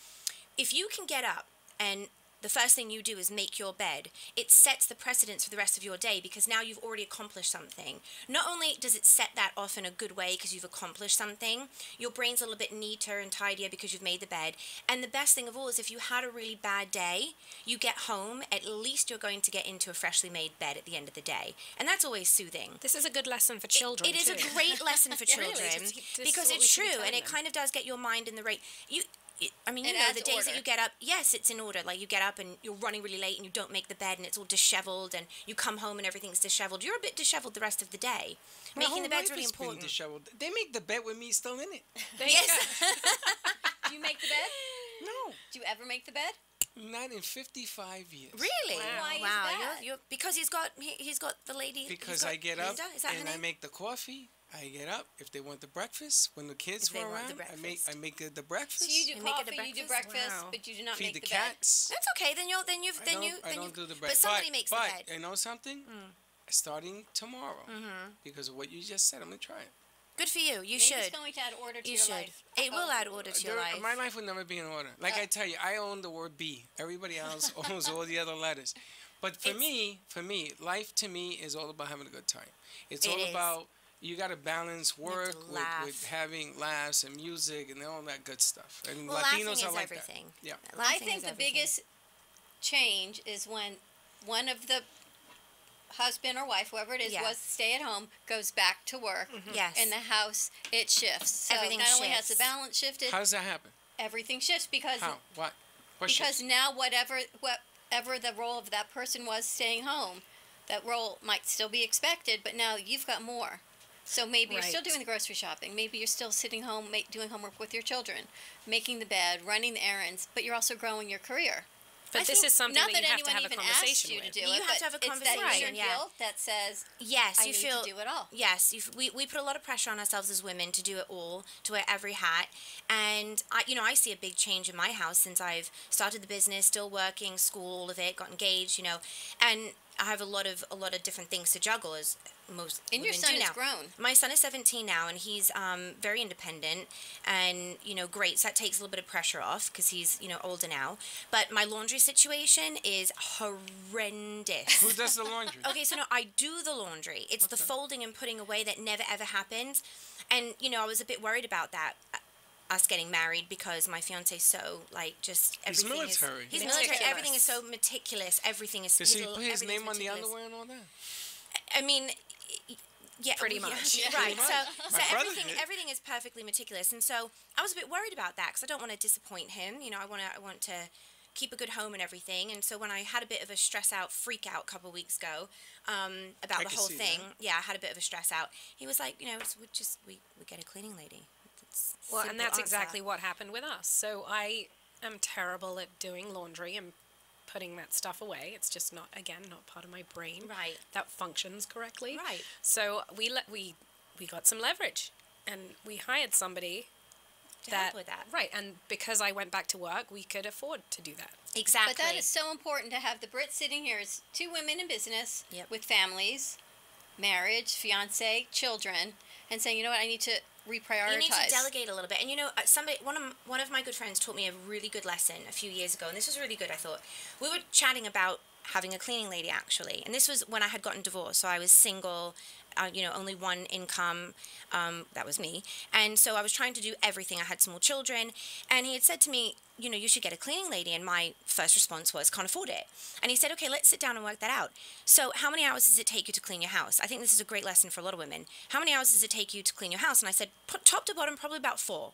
Speaker 8: if you can get up and the first thing you do is make your bed, it sets the precedence for the rest of your day, because now you've already accomplished something. Not only does it set that off in a good way because you've accomplished something, your brain's a little bit neater and tidier because you've made the bed. And the best thing of all is if you had a really bad day, you get home, at least you're going to get into a freshly made bed at the end of the day. And that's always soothing.
Speaker 9: This is a good lesson for children.
Speaker 8: It is
Speaker 9: too.
Speaker 8: a great lesson for
Speaker 9: Yeah, really,
Speaker 8: children
Speaker 9: this is
Speaker 8: because
Speaker 9: what we
Speaker 8: it's
Speaker 9: should be
Speaker 8: true,
Speaker 9: telling
Speaker 8: and it
Speaker 9: them.
Speaker 8: kind of does get your mind in the right. I mean, you
Speaker 7: It
Speaker 8: know,
Speaker 7: adds
Speaker 8: the days
Speaker 7: order.
Speaker 8: that you get up, yes, it's in order. Like you get up and you're running really late and you don't make the bed and it's all disheveled, and you come home and everything's disheveled. You're a bit disheveled the rest of the day.
Speaker 6: My
Speaker 8: Making
Speaker 6: whole
Speaker 8: the bed's
Speaker 6: life
Speaker 8: really
Speaker 6: has been
Speaker 8: important.
Speaker 6: disheveled. They make the bed with me still in it.
Speaker 8: Yes.
Speaker 7: Do you make the bed?
Speaker 6: No,
Speaker 7: Do you ever make the bed?
Speaker 6: not in 55 years.
Speaker 8: Really?
Speaker 7: Why is
Speaker 8: Wow.
Speaker 7: that?
Speaker 8: You're because he's got the lady.
Speaker 6: Because
Speaker 8: he's got
Speaker 6: I get up
Speaker 8: Linda? Is that her
Speaker 6: and I
Speaker 8: name?
Speaker 6: make the coffee. I get up if they want the breakfast. When the kids
Speaker 8: If they
Speaker 6: were
Speaker 8: want the
Speaker 6: around, I
Speaker 8: breakfast.
Speaker 6: make the breakfast.
Speaker 7: So you do
Speaker 8: You make it
Speaker 7: coffee,
Speaker 8: the
Speaker 7: you do
Speaker 8: breakfast?
Speaker 7: breakfast,
Speaker 9: Wow.
Speaker 7: but you do not
Speaker 6: Feed
Speaker 7: make
Speaker 6: the
Speaker 7: the bed.
Speaker 6: cats.
Speaker 8: That's okay. Then you've
Speaker 6: I don't do the
Speaker 8: But
Speaker 6: breakfast.
Speaker 8: somebody makes the bed.
Speaker 6: But you know something? Starting tomorrow, because of what you just said, I'm gonna try it.
Speaker 8: Good for you. You
Speaker 7: Maybe
Speaker 8: should.
Speaker 7: it's going to add order to
Speaker 8: You
Speaker 7: your
Speaker 8: should.
Speaker 7: life.
Speaker 8: It will add order to your life.
Speaker 6: My life would never be in order. Like I tell you, I own the word B. Everybody else owns all the other letters. But for me, life to me is all about having a good time. It's
Speaker 8: It
Speaker 6: all
Speaker 8: is.
Speaker 6: about you got to balance
Speaker 8: You have
Speaker 6: work
Speaker 8: to
Speaker 6: with
Speaker 8: laugh.
Speaker 6: having laughs and music and all that good stuff. And
Speaker 8: Well,
Speaker 6: Latinos
Speaker 8: laughing
Speaker 6: are
Speaker 8: is
Speaker 6: like
Speaker 8: everything.
Speaker 6: that. Yeah.
Speaker 7: I
Speaker 8: Laughing
Speaker 7: think
Speaker 8: is
Speaker 7: the
Speaker 8: everything.
Speaker 7: biggest change is when one of the husband or wife, whoever it is,
Speaker 8: Yeah.
Speaker 7: was to stay at home, goes back to work.
Speaker 8: Yes.
Speaker 7: In the house, it shifts. So
Speaker 8: Everything
Speaker 7: not only has the
Speaker 8: shifts.
Speaker 7: balance shifted,
Speaker 6: How does that happen?
Speaker 7: everything shifts because
Speaker 6: How? What? What
Speaker 7: because
Speaker 6: shifts?
Speaker 7: now whatever the role of that person was staying home, that role might still be expected, but now you've got more. So maybe you're still
Speaker 9: Right.
Speaker 7: doing the grocery shopping. Maybe you're still sitting home doing homework with your children, making the bed, running the errands, but you're also growing your career.
Speaker 9: But
Speaker 7: I
Speaker 9: this
Speaker 7: think
Speaker 9: is something
Speaker 7: not
Speaker 9: that you have to
Speaker 7: anyone
Speaker 9: have a
Speaker 7: even
Speaker 9: conversation
Speaker 7: asked you
Speaker 9: with.
Speaker 7: to do
Speaker 8: You
Speaker 7: it,
Speaker 8: have to
Speaker 7: but
Speaker 8: have a
Speaker 7: it's
Speaker 8: conversation,
Speaker 7: that inner
Speaker 8: yeah.
Speaker 7: guilt that says,
Speaker 8: Yes,
Speaker 7: I
Speaker 8: you
Speaker 7: need
Speaker 8: feel
Speaker 7: to do it all.
Speaker 8: Yes, we put a lot of pressure on ourselves as women to do it all, to wear every hat, and I see a big change in my house since I've started the business, still working, school, all of it, got engaged, and I have a lot of different things to juggle as most
Speaker 7: And your
Speaker 8: women
Speaker 7: son
Speaker 8: do
Speaker 7: is
Speaker 8: now.
Speaker 7: grown.
Speaker 8: My son is 17 now, and he's very independent, and great. So that takes a little bit of pressure off because he's older now. But my laundry situation is horrendous.
Speaker 6: Who does the laundry?
Speaker 8: Okay, so no, I do the laundry. It's the folding and putting away that never ever happens. And, I was a bit worried about that, us getting married, because my fiance's so, just
Speaker 6: He's
Speaker 8: everything
Speaker 6: military.
Speaker 8: He's military.
Speaker 9: Meticulous.
Speaker 8: Everything is so meticulous. Everything is...
Speaker 6: Does he put his
Speaker 8: everything's
Speaker 6: name on the
Speaker 8: meticulous.
Speaker 6: underwear and all that?
Speaker 8: I mean... Yeah,
Speaker 9: Pretty
Speaker 8: yeah,
Speaker 9: much.
Speaker 8: yeah,
Speaker 6: Pretty
Speaker 8: right.
Speaker 6: much.
Speaker 8: So
Speaker 6: My brother did.
Speaker 8: everything is perfectly meticulous, and so I was a bit worried about that because I don't want to disappoint him. I want to keep a good home and everything. And so when I had a bit of a stress out, freak out a couple of weeks ago about
Speaker 6: I
Speaker 8: the
Speaker 6: can
Speaker 8: whole
Speaker 6: see
Speaker 8: thing,
Speaker 6: that.
Speaker 8: yeah, I had a bit of a stress out. He was like, we get a cleaning lady. It's
Speaker 9: Well, and
Speaker 8: simple
Speaker 9: that's
Speaker 8: answer.
Speaker 9: exactly what happened with us. So I am terrible at doing laundry and putting that stuff away. It's just not part of my brain
Speaker 8: Right.
Speaker 9: that functions correctly.
Speaker 8: Right.
Speaker 9: So we got some leverage, and we hired somebody
Speaker 8: To help with that.
Speaker 9: Right, and because I went back to work, we could afford to do that.
Speaker 8: Exactly.
Speaker 7: But that is so important to have the Brits sitting here as two women in business
Speaker 8: Yep.
Speaker 7: with families, marriage, fiance, children, and saying, you know what, I need to reprioritize.
Speaker 8: You need to delegate a little bit. And one of my good friends taught me a really good lesson a few years ago, and this was really good, I thought. We were chatting about having a cleaning lady, actually. And this was when I had gotten divorced, so I was single. only one income. That was me. And so I was trying to do everything. I had small children. And he had said to me, you should get a cleaning lady. And my first response was, can't afford it. And he said, okay, let's sit down and work that out. So how many hours does it take you to clean your house? I think this is a great lesson for a lot of women. How many hours does it take you to clean your house? And I said, top to bottom, probably about 4.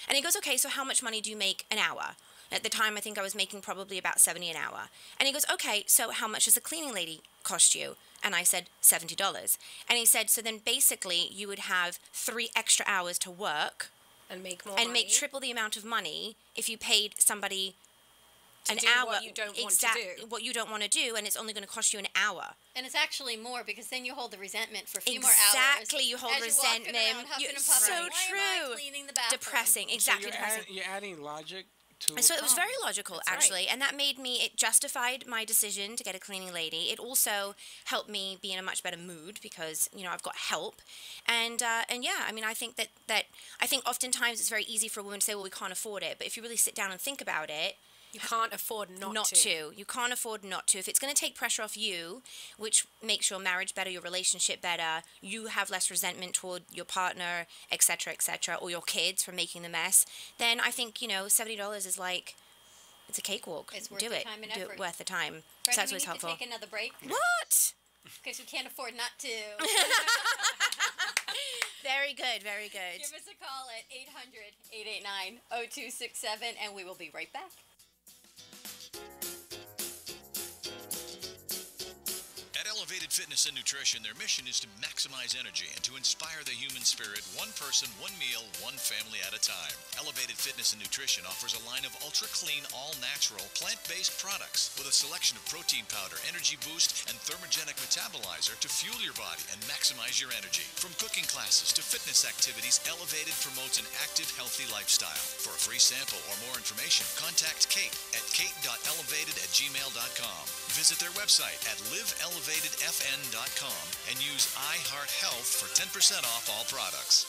Speaker 8: And he goes, okay, so how much money do you make an hour? At the time, I think I was making probably about $70 an hour. And he goes, okay, so how much does a cleaning lady cost you? And I said, $70. And he said, so then basically you would have 3 extra hours to work.
Speaker 9: And make more
Speaker 8: and
Speaker 9: money.
Speaker 8: make triple the amount of money if you paid somebody
Speaker 9: to
Speaker 8: an
Speaker 9: do
Speaker 8: hour.
Speaker 9: what you don't want to do.
Speaker 8: What you don't want to do, and it's only going to cost you an hour.
Speaker 7: And it's actually more because then you hold the resentment for a few more hours.
Speaker 8: Exactly, you hold
Speaker 7: as
Speaker 8: resentment.
Speaker 7: You're walking around huffing and puffing.
Speaker 8: So
Speaker 7: Why am I
Speaker 8: true.
Speaker 7: cleaning the bathroom?
Speaker 8: Depressing, exactly.
Speaker 6: So you're adding logic to
Speaker 8: And so it was
Speaker 6: problem.
Speaker 8: very logical,
Speaker 9: That's
Speaker 8: actually,
Speaker 9: right.
Speaker 8: and that made me, it justified my decision to get a cleaning lady. It also helped me be in a much better mood because, I've got help. And yeah, I mean, I think I think oftentimes it's very easy for a woman to say, well, we can't afford it. But if you really sit down and think about it,
Speaker 9: You can't afford not to.
Speaker 8: You can't afford not to. If it's going to take pressure off you, which makes your marriage better, your relationship better, you have less resentment toward your partner, etc., or your kids for making the mess, then I think, $70 is like, it's a cakewalk.
Speaker 7: It's worth
Speaker 8: Do
Speaker 7: the
Speaker 8: it.
Speaker 7: time and
Speaker 8: Do
Speaker 7: effort.
Speaker 8: it worth the time.
Speaker 7: Freddy,
Speaker 8: So that's
Speaker 7: we
Speaker 8: what's
Speaker 7: need
Speaker 8: helpful.
Speaker 7: to take another break
Speaker 8: What?
Speaker 7: because we can't afford not to.
Speaker 8: Very good, very good.
Speaker 7: Give us a call at 800-889-0267 and we will be right back.
Speaker 5: At Elevated Fitness and Nutrition, their mission is to maximize energy and to inspire the human spirit, one person, one meal, one family at a time. Elevated Fitness and Nutrition offers a line of ultra-clean, all-natural, plant-based products with a selection of protein powder, energy boost, and thermogenic metabolizer to fuel your body and maximize your energy. From cooking classes to fitness activities, Elevated promotes an active, healthy lifestyle. For a free sample or more information, contact Kate at kate.elevated@gmail.com. Visit their website at liveelevatedfn.com and use iHeartHealth for 10% off all products.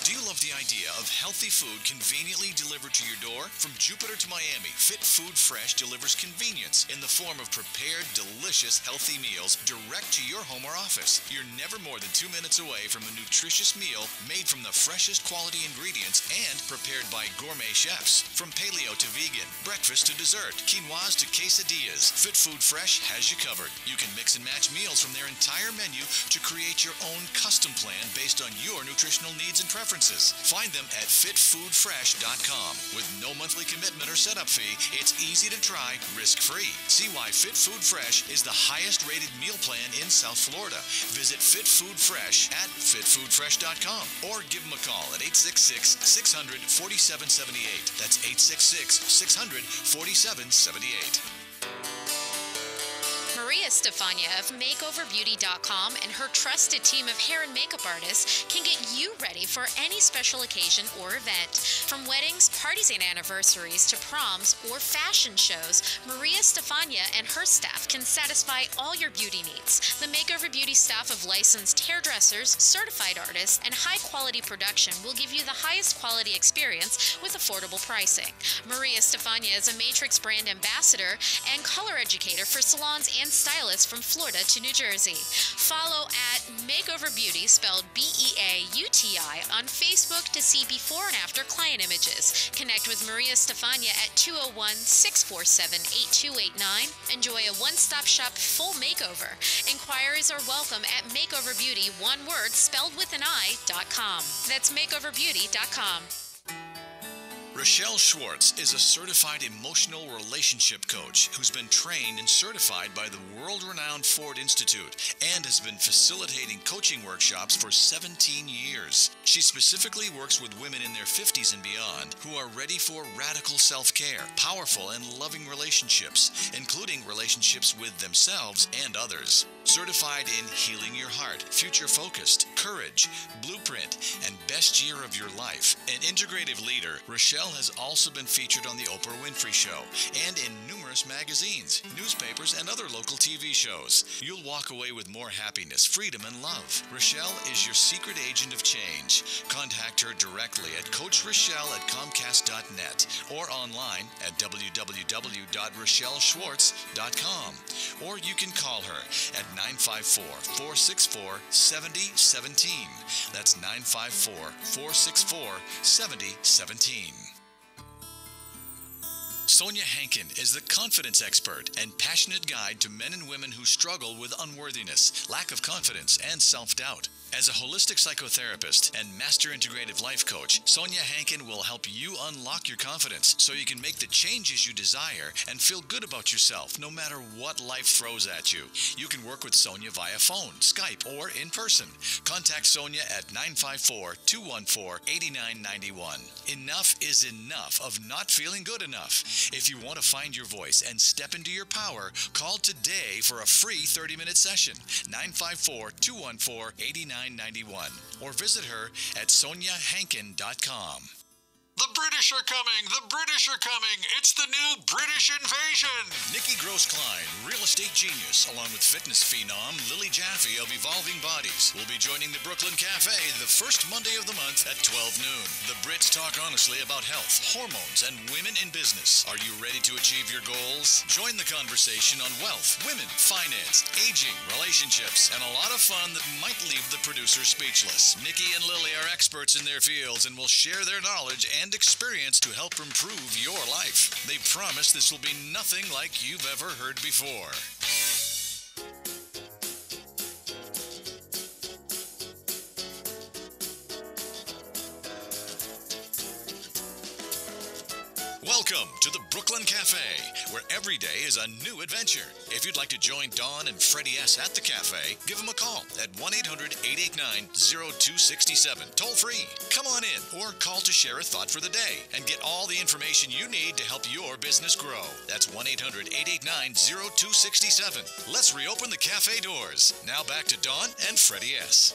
Speaker 5: Do you love the idea of healthy food conveniently delivered to your door? From Jupiter to Miami, Fit Food Fresh delivers convenience in the form of prepared, delicious, healthy meals direct to your home or office. You're never more than 2 minutes away from a nutritious meal made from the freshest quality ingredients and prepared by gourmet chefs. From paleo to vegan, breakfast to dessert, quinoas to quesadillas, Fit Food Fresh has you covered. You can mix and match meals from their entire menu to create your own custom plan based on your nutritional needs and preferences. Find them at fitfoodfresh.com. With no monthly commitment or setup fee, it's easy to try, risk-free. See why Fit Food Fresh is the highest-rated meal plan in South Florida. Visit Fit Food Fresh at fitfoodfresh.com or give them a call at 866-600-4778. That's 866-600-4778.
Speaker 11: Maria Stefania of MakeOverBeauty.com and her trusted team of hair and makeup artists can get you ready for any special occasion or event. From weddings, parties, and anniversaries to proms or fashion shows, Maria Stefania and her staff can satisfy all your beauty needs. The Makeover Beauty staff of licensed hairdressers, certified artists, and high-quality production will give you the highest quality experience with affordable pricing. Maria Stefania is a Matrix brand ambassador and color educator for salons and stylists from Florida to New Jersey. Follow at Makeover Beauty, spelled B-E-A-U-T-I, on Facebook to see before and after client images. Connect with Maria Stefania at 201-647-8289. Enjoy a one-stop shop full makeover. Inquiries are welcome at MakeoverBeauty, one word, spelled with an I.com. That's MakeoverBeauty.com.
Speaker 5: Rochelle Schwartz is a certified emotional relationship coach who's been trained and certified by the world-renowned Ford Institute and has been facilitating coaching workshops for 17 years. She specifically works with women in their 50s and beyond who are ready for radical self-care, powerful and loving relationships, including relationships with themselves and others. Certified in Healing Your Heart, Future Focused, Courage, Blueprint, and Best Year of Your Life. An integrative leader, Rochelle Rochelle has also been featured on The Oprah Winfrey Show and in numerous magazines, newspapers, and other local TV shows. You'll walk away with more happiness, freedom, and love. Rochelle is your secret agent of change. Contact her directly at coachrochelle@comcast.net or online at www.rochelleschwartz.com. Or you can call her at 954-464-7017. That's 954-464-7017. Sonia Hankin is the confidence expert and passionate guide to men and women who struggle with unworthiness, lack of confidence, and self-doubt. As a holistic psychotherapist and master integrative life coach, Sonia Hankin will help you unlock your confidence so you can make the changes you desire and feel good about yourself no matter what life throws at you. You can work with Sonia via phone, Skype, or in person. Contact Sonia at 954-214-8991. Enough is enough of not feeling good enough. If you want to find your voice and step into your power, call today for a free 30-minute session, 954-214-8991. Or visit her at soniahankin.com.
Speaker 12: The British are coming! The British are coming! It's the new British invasion!
Speaker 5: Nikki Gross-Klein, real estate genius, along with fitness phenom Lily Jaffe of Evolving Bodies, will be joining the Brooklyn Cafe the first Monday of the month at 12 noon. The Brits talk honestly about health, hormones, and women in business. Are you ready to achieve your goals? Join the conversation on wealth, women, finance, aging, relationships, and a lot of fun that might leave the producer speechless. Nikki and Lily are experts in their fields and will share their knowledge and experience to help improve your life. They promise this will be nothing like you've ever heard before. Welcome to the Brooklyn Cafe, where every day is a new adventure. If you'd like to join Dawn and Freddy S. at the cafe, give them a call at 1-800-889-0267, toll free. Come on in or call to share a thought for the day and get all the information you need to help your business grow. That's 1-800-889-0267. Let's reopen the cafe doors. Now back to Dawn and Freddy S.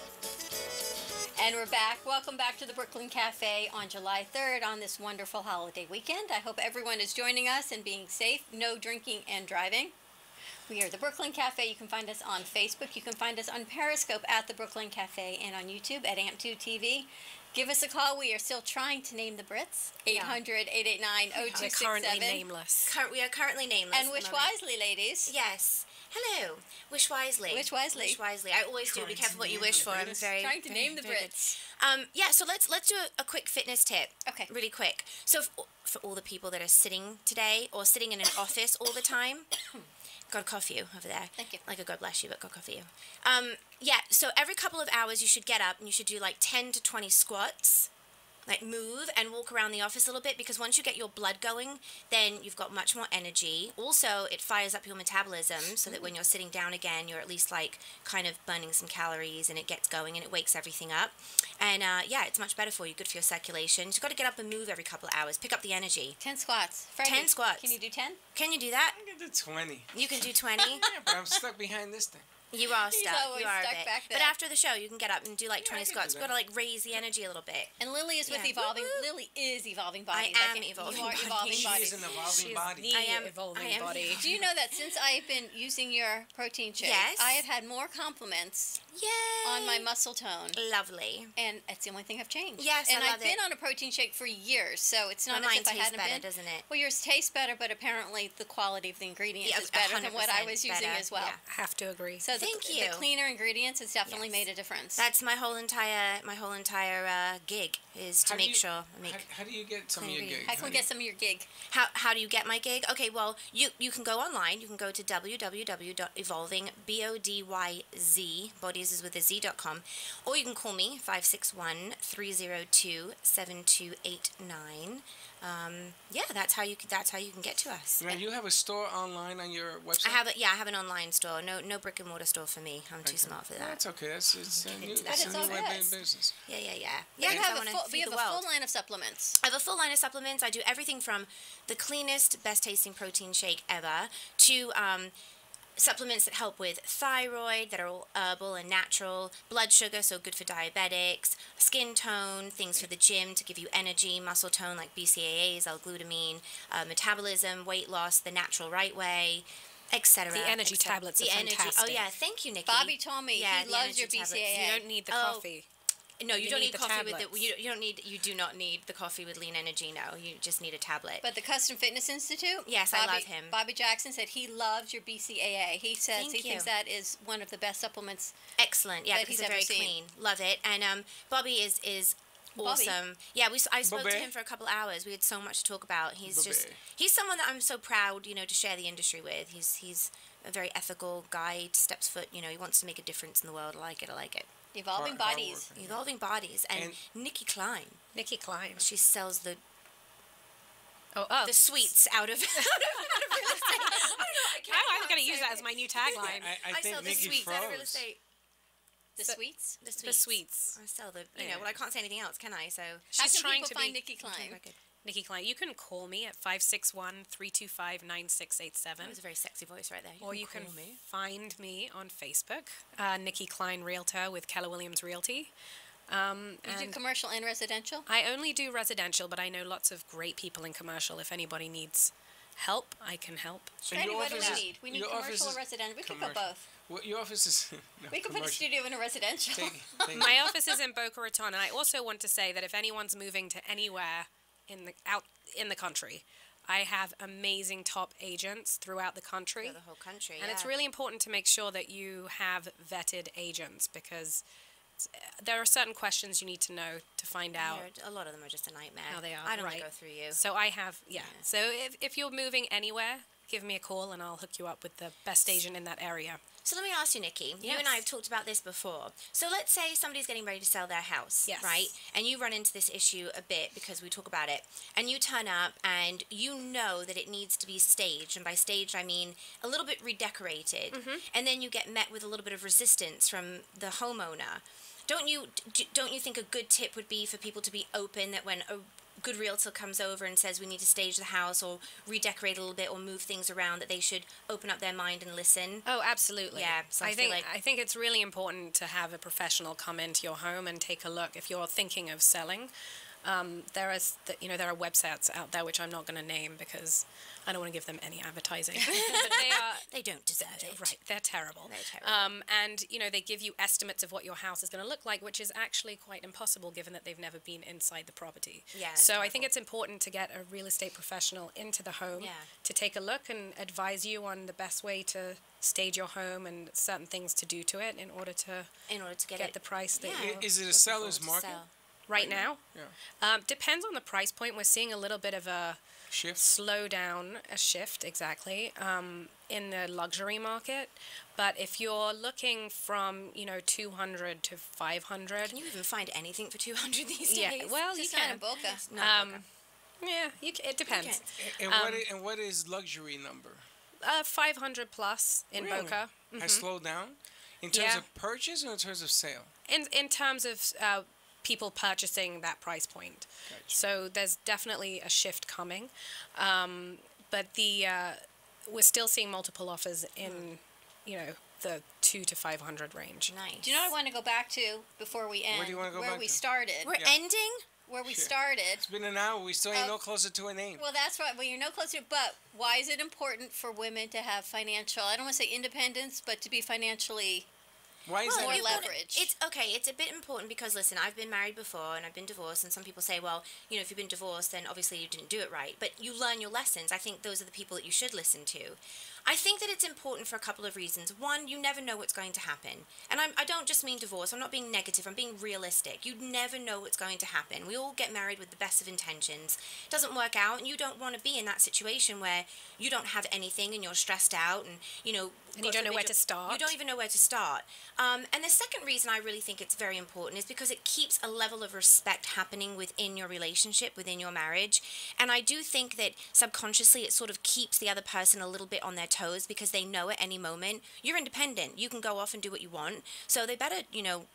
Speaker 7: And we're back. Welcome back to the Brooklyn Cafe on July 3rd on this wonderful holiday weekend. I hope everyone is joining us and being safe. No drinking and driving. We are the Brooklyn Cafe. You can find us on Facebook. You can find us on Periscope at the Brooklyn Cafe and on YouTube at AMP2 TV. Give us a call. We are still trying to name the Brits. 800-889-0267.
Speaker 9: We're currently nameless.
Speaker 8: We are currently nameless.
Speaker 7: And wish wisely, ladies.
Speaker 8: Yes. Hello. Wish wisely.
Speaker 7: Wish wisely.
Speaker 8: Wish wisely. I always do. Be careful what you wish for. I'm very
Speaker 7: trying to name the Brits.
Speaker 8: Yeah. So let's do a quick fitness tip.
Speaker 7: Okay.
Speaker 8: Really quick. So for all the people that are sitting today or sitting in an office all the time. God cough you over there.
Speaker 7: Thank you.
Speaker 8: Like a God bless you, but God cough you. Yeah, so every couple of hours you should get up and you should do like 10 to 20 squats. Like move and walk around the office a little bit, because once you get your blood going, then you've got much more energy. Also, it fires up your metabolism so that when you're sitting down again, you're at least like kind of burning some calories, and it gets going and it wakes everything up. And yeah, it's much better for you, good for your circulation. You've got to get up and move every couple of hours, pick up the energy.
Speaker 7: 10 squats. Freddy,
Speaker 8: 10 squats.
Speaker 7: Can you do 10?
Speaker 8: Can you do that?
Speaker 6: I can do 20.
Speaker 8: You can do 20?
Speaker 6: Yeah, but I'm stuck behind this thing.
Speaker 8: You are
Speaker 7: He's
Speaker 8: stuck.
Speaker 7: always
Speaker 8: You are
Speaker 7: stuck
Speaker 8: a bit.
Speaker 7: back there.
Speaker 8: But after the show, you can get up and do like 20
Speaker 6: I can
Speaker 8: squats.
Speaker 6: do
Speaker 8: You've got
Speaker 6: that.
Speaker 8: to like raise the energy a little bit.
Speaker 7: And Lily is with
Speaker 8: Yeah.
Speaker 7: Evolving.
Speaker 8: Woo-woo.
Speaker 7: Lily is Evolving Bodies.
Speaker 8: I am
Speaker 7: think
Speaker 8: Evolving
Speaker 7: You are
Speaker 8: Bodies.
Speaker 7: Evolving
Speaker 6: She
Speaker 7: Bodies.
Speaker 6: is an evolving
Speaker 9: She's
Speaker 6: body.
Speaker 9: the
Speaker 8: I am-
Speaker 9: evolving
Speaker 8: I am-
Speaker 9: body.
Speaker 7: Do you know that since I've been using your protein shake,
Speaker 8: Yes.
Speaker 7: I have had more compliments
Speaker 8: Yay!
Speaker 7: on my muscle tone.
Speaker 8: Lovely.
Speaker 7: And it's the only thing I've changed.
Speaker 8: Yes,
Speaker 7: and
Speaker 8: I
Speaker 7: I've
Speaker 8: love
Speaker 7: been
Speaker 8: it.
Speaker 7: on a protein shake for years, so it's not
Speaker 8: But
Speaker 7: as
Speaker 8: mine
Speaker 7: if I
Speaker 8: tastes
Speaker 7: hadn't
Speaker 8: better,
Speaker 7: been.
Speaker 8: doesn't it?
Speaker 7: Well, yours tastes better, but apparently the quality of the ingredients
Speaker 8: Yeah,
Speaker 7: is better than what I
Speaker 8: 100%
Speaker 7: was using
Speaker 8: better,
Speaker 7: as well.
Speaker 8: yeah.
Speaker 9: I have to agree.
Speaker 7: So
Speaker 8: Thank
Speaker 7: the
Speaker 8: you.
Speaker 7: cleaner ingredients has definitely
Speaker 8: Yes.
Speaker 7: made a difference.
Speaker 8: That's my whole entire gig is to
Speaker 6: How do
Speaker 8: make
Speaker 6: you-
Speaker 8: sure I make.
Speaker 6: How do you get some of
Speaker 8: clean
Speaker 6: your gigs?
Speaker 8: ingredients.
Speaker 7: How can we get some of your gig?
Speaker 8: How do you get my gig? Okay, well, you can go online. You can go to www.evolvingbodyz, bodies is with a z.com, or you can call me 561-302-7289. Yeah, that's how you can get to us.
Speaker 6: Now, you have a store online on your website?
Speaker 8: I have an online store. No brick and mortar store store for me. I'm too smart for that.
Speaker 6: That's okay. It's a new,
Speaker 8: It's
Speaker 6: it's a
Speaker 8: all
Speaker 6: new way
Speaker 8: good.
Speaker 6: of business.
Speaker 8: Yeah.
Speaker 7: You
Speaker 8: because I
Speaker 7: have,
Speaker 8: wanna
Speaker 7: we
Speaker 8: feed
Speaker 7: have
Speaker 8: the
Speaker 7: a
Speaker 8: world.
Speaker 7: full line of supplements.
Speaker 8: I have a full line of supplements. I do everything from the cleanest, best tasting protein shake ever to supplements that help with thyroid, that are all herbal and natural, blood sugar, so good for diabetics, skin tone, things for the gym to give you energy, muscle tone like BCAAs, L-glutamine, metabolism, weight loss, the natural right way, etc.
Speaker 9: The energy tablets are fantastic.
Speaker 8: Oh yeah, thank you, Nikki.
Speaker 7: Bobby told me he loves your
Speaker 8: tablets.
Speaker 7: BCAA.
Speaker 9: You don't need the coffee.
Speaker 8: No, you don't need coffee with
Speaker 9: tablets.
Speaker 8: you do not need the coffee with lean energy. No, you just need a tablet.
Speaker 7: But the Custom Fitness Institute.
Speaker 8: Yes, I love him.
Speaker 7: Bobby Jackson said he loves your BCAA. He says
Speaker 8: Thank
Speaker 7: he
Speaker 8: you.
Speaker 7: thinks that is one of the best supplements.
Speaker 8: Excellent. Yeah,
Speaker 7: that
Speaker 8: because
Speaker 7: he's
Speaker 8: they're very
Speaker 7: ever seen.
Speaker 8: clean. Love it. And Bobby is
Speaker 7: Bobby?
Speaker 8: awesome. Yeah, I spoke
Speaker 6: Bobby?
Speaker 8: to him for a couple hours. We had so much to talk about. He's
Speaker 6: Bobby.
Speaker 8: he's someone that I'm so proud, to share the industry with. He's a very ethical guy. He steps foot. He wants to make a difference in the world. I like it.
Speaker 7: Evolving Bodies.
Speaker 8: Evolving Bodies. And Nikki Klein.
Speaker 9: Nikki Klein.
Speaker 8: She sells the
Speaker 9: the
Speaker 8: sweets out of real estate. I don't know.
Speaker 9: I'm going to use that as my new tagline.
Speaker 6: I think
Speaker 8: sell the
Speaker 6: Nikki
Speaker 8: sweets out of real
Speaker 6: froze.
Speaker 8: estate.
Speaker 7: The sweets.
Speaker 8: The sweets. I sell well, I can't say anything else, can I? So
Speaker 7: How can
Speaker 9: trying
Speaker 7: people
Speaker 9: to
Speaker 7: find
Speaker 9: be-
Speaker 7: Nikki Klein?
Speaker 9: Nikki Klein. You can call me at 561-325-9687.
Speaker 8: That was a very sexy voice right there.
Speaker 9: Or you can
Speaker 8: call me.
Speaker 9: find me on Facebook, Nikki Klein Realtor with Keller Williams Realty.
Speaker 7: You do commercial and residential?
Speaker 9: I only do residential, but I know lots of great people in commercial. If anybody needs help, I can help.
Speaker 6: So
Speaker 7: Freddy,
Speaker 6: your
Speaker 7: what do
Speaker 6: office
Speaker 7: we
Speaker 6: is-
Speaker 7: need? We need
Speaker 6: your office
Speaker 7: commercial or
Speaker 6: is
Speaker 7: residential. We could go
Speaker 6: commercial.
Speaker 7: both.
Speaker 6: Well, your office is. No,
Speaker 7: We could put a
Speaker 6: commercial.
Speaker 7: studio in a residential.
Speaker 9: My office is in Boca Raton, and I also want to say that if anyone's moving to anywhere in the country, I have amazing top agents throughout the country.
Speaker 8: For the whole country,
Speaker 9: And it's really important to make sure that you have vetted agents, because there are certain questions you need to know to find out
Speaker 8: A lot of them are just a nightmare.
Speaker 9: how they are.
Speaker 8: I don't want
Speaker 9: right.
Speaker 8: to go through you.
Speaker 9: So I have, So if you're moving anywhere, give me a call and I'll hook you up with the best agent in that area.
Speaker 8: So let me ask you, Nikki. You and I have talked about this before. So let's say somebody's getting ready to sell their house,
Speaker 9: Yes.
Speaker 8: right? And you run into this issue a bit because we talk about it. And you turn up and you know that it needs to be staged. And by staged, I mean a little bit redecorated. And then you get met with a little bit of resistance from the homeowner. Don't you think a good tip would be for people to be open, that when a good realtor comes over and says we need to stage the house or redecorate a little bit or move things around, that they should open up their mind and listen?
Speaker 9: Oh, absolutely.
Speaker 8: Yeah, so I feel like-
Speaker 9: I think it's really important to have a professional come into your home and take a look if you're thinking of selling. There are websites out there which I'm not going to name because I don't want to give them any advertising. But
Speaker 8: they don't deserve it.
Speaker 9: Right, they're terrible.
Speaker 8: They're terrible.
Speaker 9: And they give you estimates of what your house is going to look like, which is actually quite impossible given that they've never been inside the property.
Speaker 8: Yeah, it's
Speaker 9: so I think it's important to get a real estate professional into the home to take a look and advise you on the best way to stage your home and certain things to do to it in order to
Speaker 8: get
Speaker 9: the price that
Speaker 6: I-
Speaker 9: you're
Speaker 6: Is it a
Speaker 9: looking
Speaker 6: seller's
Speaker 9: for to
Speaker 6: market?
Speaker 9: sell. Right now?
Speaker 6: Yeah.
Speaker 9: Depends on the price point. We're seeing a little bit of a
Speaker 6: Shift?
Speaker 9: slow down, a shift, exactly, in the luxury market. But if you're looking from, 200 to 500.
Speaker 8: Can you even find anything for 200 these days?
Speaker 9: Yeah, well,
Speaker 7: Just
Speaker 9: you
Speaker 7: not
Speaker 9: can.
Speaker 7: in Boca.
Speaker 8: Not Boca.
Speaker 9: Yeah, it depends.
Speaker 6: And what is luxury number?
Speaker 9: 500 plus in
Speaker 6: Really?
Speaker 9: Boca.
Speaker 6: Has slowed down? In terms
Speaker 9: Yeah.
Speaker 6: of purchase or in terms of sale?
Speaker 9: In terms of people purchasing that price point.
Speaker 6: Gotcha.
Speaker 9: So there's definitely a shift coming. But we're still seeing multiple offers in, the 200 to 500 range.
Speaker 8: Nice.
Speaker 7: Do you know what I want to go back to before we end?
Speaker 6: Where do you wanna go
Speaker 7: where
Speaker 6: back
Speaker 7: we
Speaker 6: to?
Speaker 7: started.
Speaker 8: We're
Speaker 6: Yeah.
Speaker 8: ending?
Speaker 7: Where we
Speaker 6: Shit.
Speaker 7: started.
Speaker 6: It's been an hour. We still ain't no closer to a name.
Speaker 7: Well, that's right. Well, you're no closer. But why is it important for women to have financial? I don't want to say independence, but to be financially
Speaker 6: Why is
Speaker 7: more
Speaker 6: that?
Speaker 8: you've got to-
Speaker 7: leverage.
Speaker 8: It's okay. It's a bit important because, listen, I've been married before and I've been divorced, and some people say, well, if you've been divorced, then obviously you didn't do it right. But you learn your lessons. I think those are the people that you should listen to. I think that it's important for a couple of reasons. One, you never know what's going to happen. And I don't just mean divorce. I'm not being negative. I'm being realistic. You never know what's going to happen. We all get married with the best of intentions. It doesn't work out, and you don't want to be in that situation where you don't have anything and you're stressed out and,
Speaker 9: And you don't know where to start.
Speaker 8: You don't even know where to start. And the second reason I really think it's very important is because it keeps a level of respect happening within your relationship, within your marriage. And I do think that subconsciously it sort of keeps the other person a little bit on their toes because they know at any moment you're independent. You can go off and do what you want. So they better,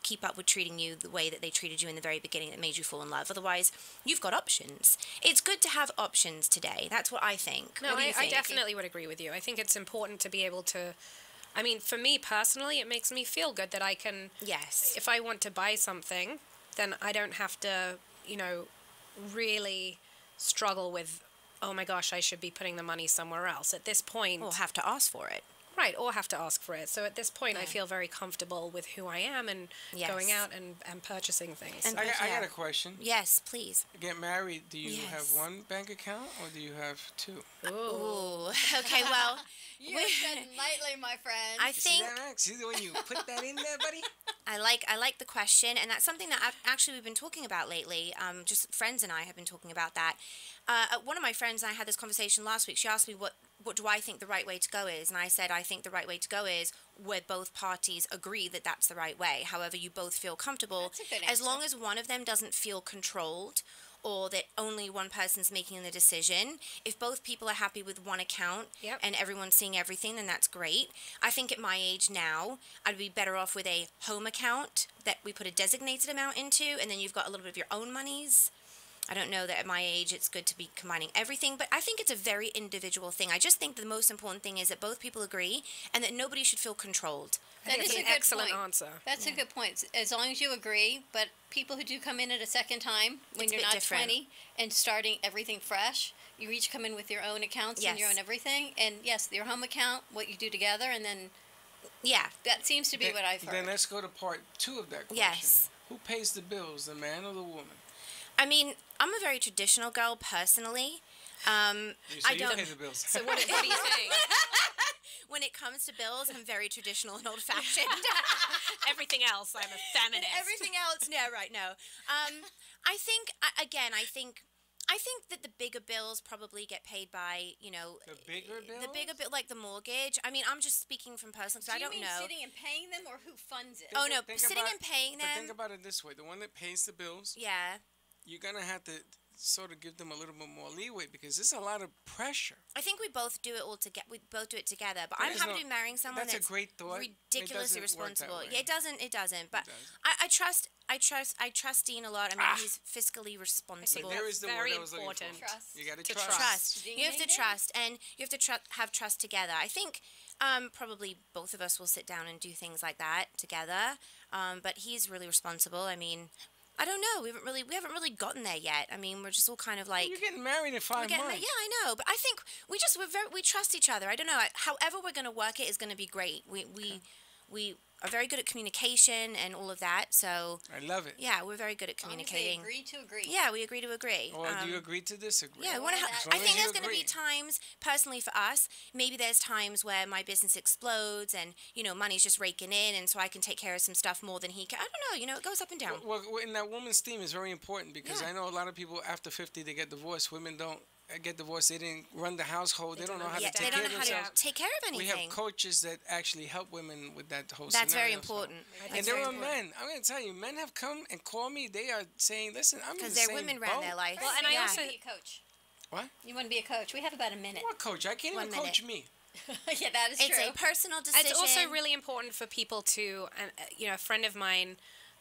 Speaker 8: keep up with treating you the way that they treated you in the very beginning that made you fall in love. Otherwise, you've got options. It's good to have options today. That's what I think.
Speaker 9: No,
Speaker 8: What do you
Speaker 9: I
Speaker 8: think?
Speaker 9: definitely would agree with you. I think it's important to be able to I mean, for me personally, it makes me feel good that I can.
Speaker 8: Yes.
Speaker 9: If I want to buy something, then I don't have to, really struggle with, oh my gosh, I should be putting the money somewhere else. At this point.
Speaker 8: Or have to ask for it.
Speaker 9: Right, or have to ask for it. So at this point, I feel very comfortable with who I am and going out and purchasing things.
Speaker 6: And I got a question.
Speaker 8: Yes, please.
Speaker 6: Get married, do you have one bank account or do you have two?
Speaker 8: Ooh. Okay, well.
Speaker 7: You're treading lightly, my friend.
Speaker 8: I think.
Speaker 6: See when you put that in there, buddy?
Speaker 8: I like the question, and that's something that we've been talking about lately. Just friends and I have been talking about that. One of my friends and I had this conversation last week. She asked me what do I think the right way to go is, and I said I think the right way to go is where both parties agree that that's the right way. However, you both feel comfortable,
Speaker 7: That's a good
Speaker 8: as
Speaker 7: answer.
Speaker 8: long as one of them doesn't feel controlled, or that only one person's making the decision. If both people are happy with one account and everyone's seeing everything, then that's great. I think at my age now, I'd be better off with a home account that we put a designated amount into, and then you've got a little bit of your own monies. I don't know that at my age it's good to be combining everything, but I think it's a very individual thing. I just think the most important thing is that both people agree and that nobody should feel controlled.
Speaker 7: That is
Speaker 9: That's
Speaker 7: a
Speaker 9: an
Speaker 7: good
Speaker 9: excellent
Speaker 7: point.
Speaker 9: answer.
Speaker 7: That's a good point. As long as you agree, but people who do come in at a second time, when
Speaker 8: It's a
Speaker 7: you're
Speaker 8: bit
Speaker 7: not
Speaker 8: different.
Speaker 7: 20 and starting everything fresh, you each come in with your own accounts and your
Speaker 8: Yes.
Speaker 7: own everything. And yes, your home account, what you do together, and then
Speaker 8: Yeah.
Speaker 7: that seems to be what I've heard.
Speaker 6: Then let's go to part 2 of that question.
Speaker 8: Yes.
Speaker 6: Who pays the bills, the man or the woman?
Speaker 8: I mean, I'm a very traditional girl personally.
Speaker 6: So
Speaker 8: I
Speaker 6: you
Speaker 8: don't.
Speaker 6: pay the bills.
Speaker 9: So what are you saying?
Speaker 8: When it comes to bills, I'm very traditional and old-fashioned.
Speaker 9: Everything else, I'm a feminist.
Speaker 8: Everything else, no, right, no. I think that the bigger bills probably get paid by,
Speaker 6: The bigger bills?
Speaker 8: the bigger bill, like the mortgage. I mean, I'm just speaking from personal, so
Speaker 7: do
Speaker 8: I
Speaker 7: you
Speaker 8: don't
Speaker 7: mean
Speaker 8: know.
Speaker 7: sitting and paying them, or who funds it?
Speaker 8: Oh no,
Speaker 6: Think
Speaker 8: sitting
Speaker 6: about-
Speaker 8: and paying
Speaker 6: But think
Speaker 8: them.
Speaker 6: about it this way. The one that pays the bills,
Speaker 8: Yeah.
Speaker 6: you're going to have to sort of give them a little bit more leeway because there's a lot of pressure.
Speaker 8: I think we both do it all together. We both do it together. But
Speaker 6: But
Speaker 8: I'm
Speaker 6: there's
Speaker 8: happy
Speaker 6: no-
Speaker 8: to be marrying someone
Speaker 6: that's a
Speaker 8: that's
Speaker 6: great thought. It
Speaker 8: ridiculously
Speaker 6: doesn't work that
Speaker 8: responsible.
Speaker 6: way.
Speaker 8: Yeah, it doesn't. But
Speaker 6: doesn't.
Speaker 8: I trust Dean a lot. I mean, he's fiscally responsible.
Speaker 6: There is the
Speaker 9: very
Speaker 6: word I was looking
Speaker 9: important.
Speaker 6: for.
Speaker 7: Trust.
Speaker 6: You got to
Speaker 8: To
Speaker 6: trust.
Speaker 8: trust.
Speaker 7: Ding,
Speaker 8: You have
Speaker 7: ding,
Speaker 8: to
Speaker 7: ding.
Speaker 8: trust, and you have to have trust together. I think probably both of us will sit down and do things like that together. But he's really responsible. I mean, I don't know. We haven't really gotten there yet. I mean, we're just all kind of like.
Speaker 6: You're getting married in 5
Speaker 8: Yeah,
Speaker 6: months.
Speaker 8: I know, but I think we trust each other. I don't know. However we're going to work it is going to be great. We are very good at communication and all of that. So
Speaker 6: I love it.
Speaker 8: yeah, we're very good at
Speaker 7: As long as they
Speaker 8: communicating.
Speaker 7: agree to agree.
Speaker 8: Yeah, we agree to agree.
Speaker 6: Or do you agree to disagree?
Speaker 8: Yeah, we wanna
Speaker 7: As
Speaker 8: I
Speaker 6: long
Speaker 8: think
Speaker 6: as you
Speaker 8: there's going to be
Speaker 6: agree.
Speaker 8: times, personally for us, maybe there's times where my business explodes and, money's just raking in, and so I can take care of some stuff more than he can. I don't know, it goes up and down.
Speaker 6: Well, in that woman's theme is very important because
Speaker 8: Yeah.
Speaker 6: I know a lot of people after 50 they get divorced. Women don't get divorced. They didn't run the household. They don't know how
Speaker 8: Yeah,
Speaker 6: to
Speaker 8: they
Speaker 6: take
Speaker 8: don't
Speaker 6: care
Speaker 8: know
Speaker 6: of
Speaker 8: how
Speaker 6: themselves.
Speaker 8: to take care of
Speaker 6: We
Speaker 8: anything.
Speaker 6: have coaches that actually help women with that whole
Speaker 8: That's very
Speaker 6: scenario, so-
Speaker 8: important.
Speaker 6: And
Speaker 8: That's
Speaker 6: there
Speaker 8: very
Speaker 6: are
Speaker 8: important.
Speaker 6: men. I'm going to tell you, men have come and called me. They are saying, listen, I'm in the
Speaker 8: Because they're
Speaker 6: same
Speaker 8: women ran
Speaker 6: boat.
Speaker 8: their life.
Speaker 9: Well, and I
Speaker 8: Yeah.
Speaker 9: also
Speaker 7: You want to be a coach.
Speaker 6: What?
Speaker 7: You want to be a coach. We have about a minute.
Speaker 6: What coach? I can't
Speaker 8: One
Speaker 6: even
Speaker 8: minute.
Speaker 6: coach me.
Speaker 7: Yeah, that is
Speaker 8: It's
Speaker 7: true.
Speaker 8: a personal decision.
Speaker 9: it's also really important for people to, a friend of mine,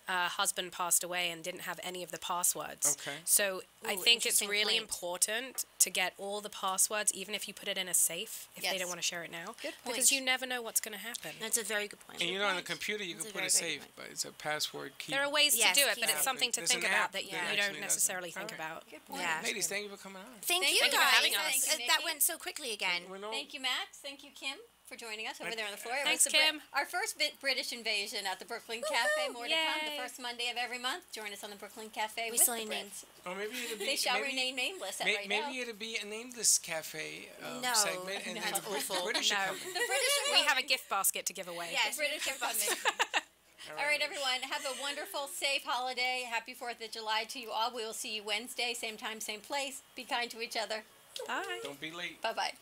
Speaker 9: husband passed away and didn't have any of the passwords.
Speaker 6: Okay.
Speaker 9: So I
Speaker 8: Ooh,
Speaker 9: think it's
Speaker 8: interesting
Speaker 9: really
Speaker 8: point.
Speaker 9: important to get all the passwords, even if you put it in a safe, if they
Speaker 7: Yes.
Speaker 9: don't want to share it now.
Speaker 7: Good
Speaker 9: Because
Speaker 7: point.
Speaker 9: you never know what's going to happen.
Speaker 8: That's a very good point.
Speaker 6: And on the computer, you
Speaker 8: That's
Speaker 6: can
Speaker 8: a
Speaker 6: put a
Speaker 8: very, very
Speaker 6: safe,
Speaker 8: good
Speaker 6: but it's a password key.
Speaker 9: There are ways
Speaker 8: Yes,
Speaker 9: to do it, but
Speaker 8: keep
Speaker 9: it's
Speaker 8: it.
Speaker 9: something to
Speaker 6: There's
Speaker 9: think
Speaker 6: an
Speaker 9: about
Speaker 6: app
Speaker 9: that you,
Speaker 6: that
Speaker 9: you
Speaker 6: actually
Speaker 9: don't
Speaker 6: does it.
Speaker 9: necessarily think
Speaker 6: Alright.
Speaker 9: about.
Speaker 7: Good point.
Speaker 8: Yeah.
Speaker 6: Ladies, thank you for coming on.
Speaker 8: Thank you
Speaker 7: Thank you for
Speaker 8: guys.
Speaker 7: having us. Thank you,
Speaker 8: That
Speaker 7: Nikki.
Speaker 8: went so quickly again.
Speaker 6: Thank
Speaker 7: you, Max. Thank you, Kim, for joining us over there on the floor. It
Speaker 9: Thanks,
Speaker 7: was the
Speaker 9: Kim.
Speaker 7: Our first British invasion at the Brooklyn Cafe. More to come the
Speaker 9: Yay.
Speaker 7: first Monday of every month. Join us on the Brooklyn Cafe
Speaker 8: We
Speaker 7: with
Speaker 8: still
Speaker 7: the
Speaker 8: ain't named.
Speaker 7: Brits.
Speaker 6: Or maybe it'll be.
Speaker 7: They shall
Speaker 6: maybe,
Speaker 7: remain nameless at right
Speaker 6: maybe
Speaker 7: now.
Speaker 6: it'll be a nameless cafe
Speaker 8: No,
Speaker 6: segment, and
Speaker 8: no,
Speaker 6: then
Speaker 8: that's
Speaker 6: the
Speaker 8: awful.
Speaker 6: British
Speaker 9: No.
Speaker 6: are coming.
Speaker 7: The British are
Speaker 9: We have a
Speaker 7: coming.
Speaker 9: gift basket to give away.
Speaker 8: Yes,
Speaker 7: The British are coming. All right, everyone. Have a wonderful, safe holiday. Happy 4th of July to you all. We will see you Wednesday, same time, same place. Be kind to each other.
Speaker 9: Bye.
Speaker 6: Don't be late.
Speaker 7: Bye-bye.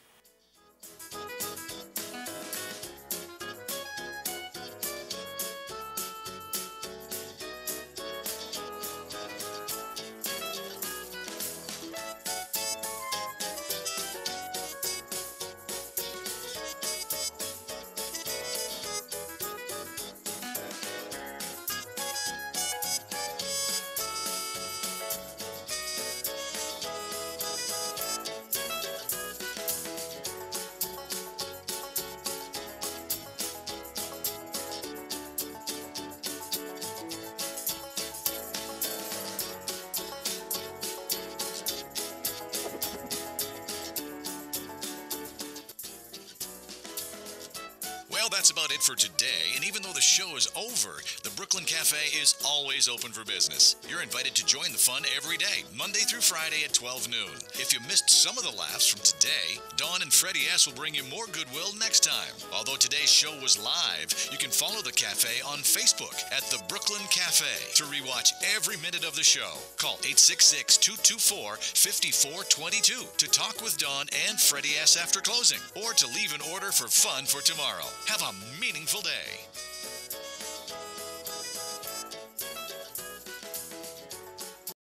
Speaker 5: it for today, and even though the show is over, the Brooklyn Cafe is always open for business. You're invited to join the fun every day, Monday through Friday at 12 noon. If you missed some of the laughs from today, Dawn and Freddy S. will bring you more goodwill next time. Although today's show was live, you can follow the cafe on Facebook at the Brooklyn Cafe to rewatch every minute of the show. Call 866-224-5422 to talk with Dawn and Freddy S. after closing, or to leave an order for fun for tomorrow. Have a meaningful day.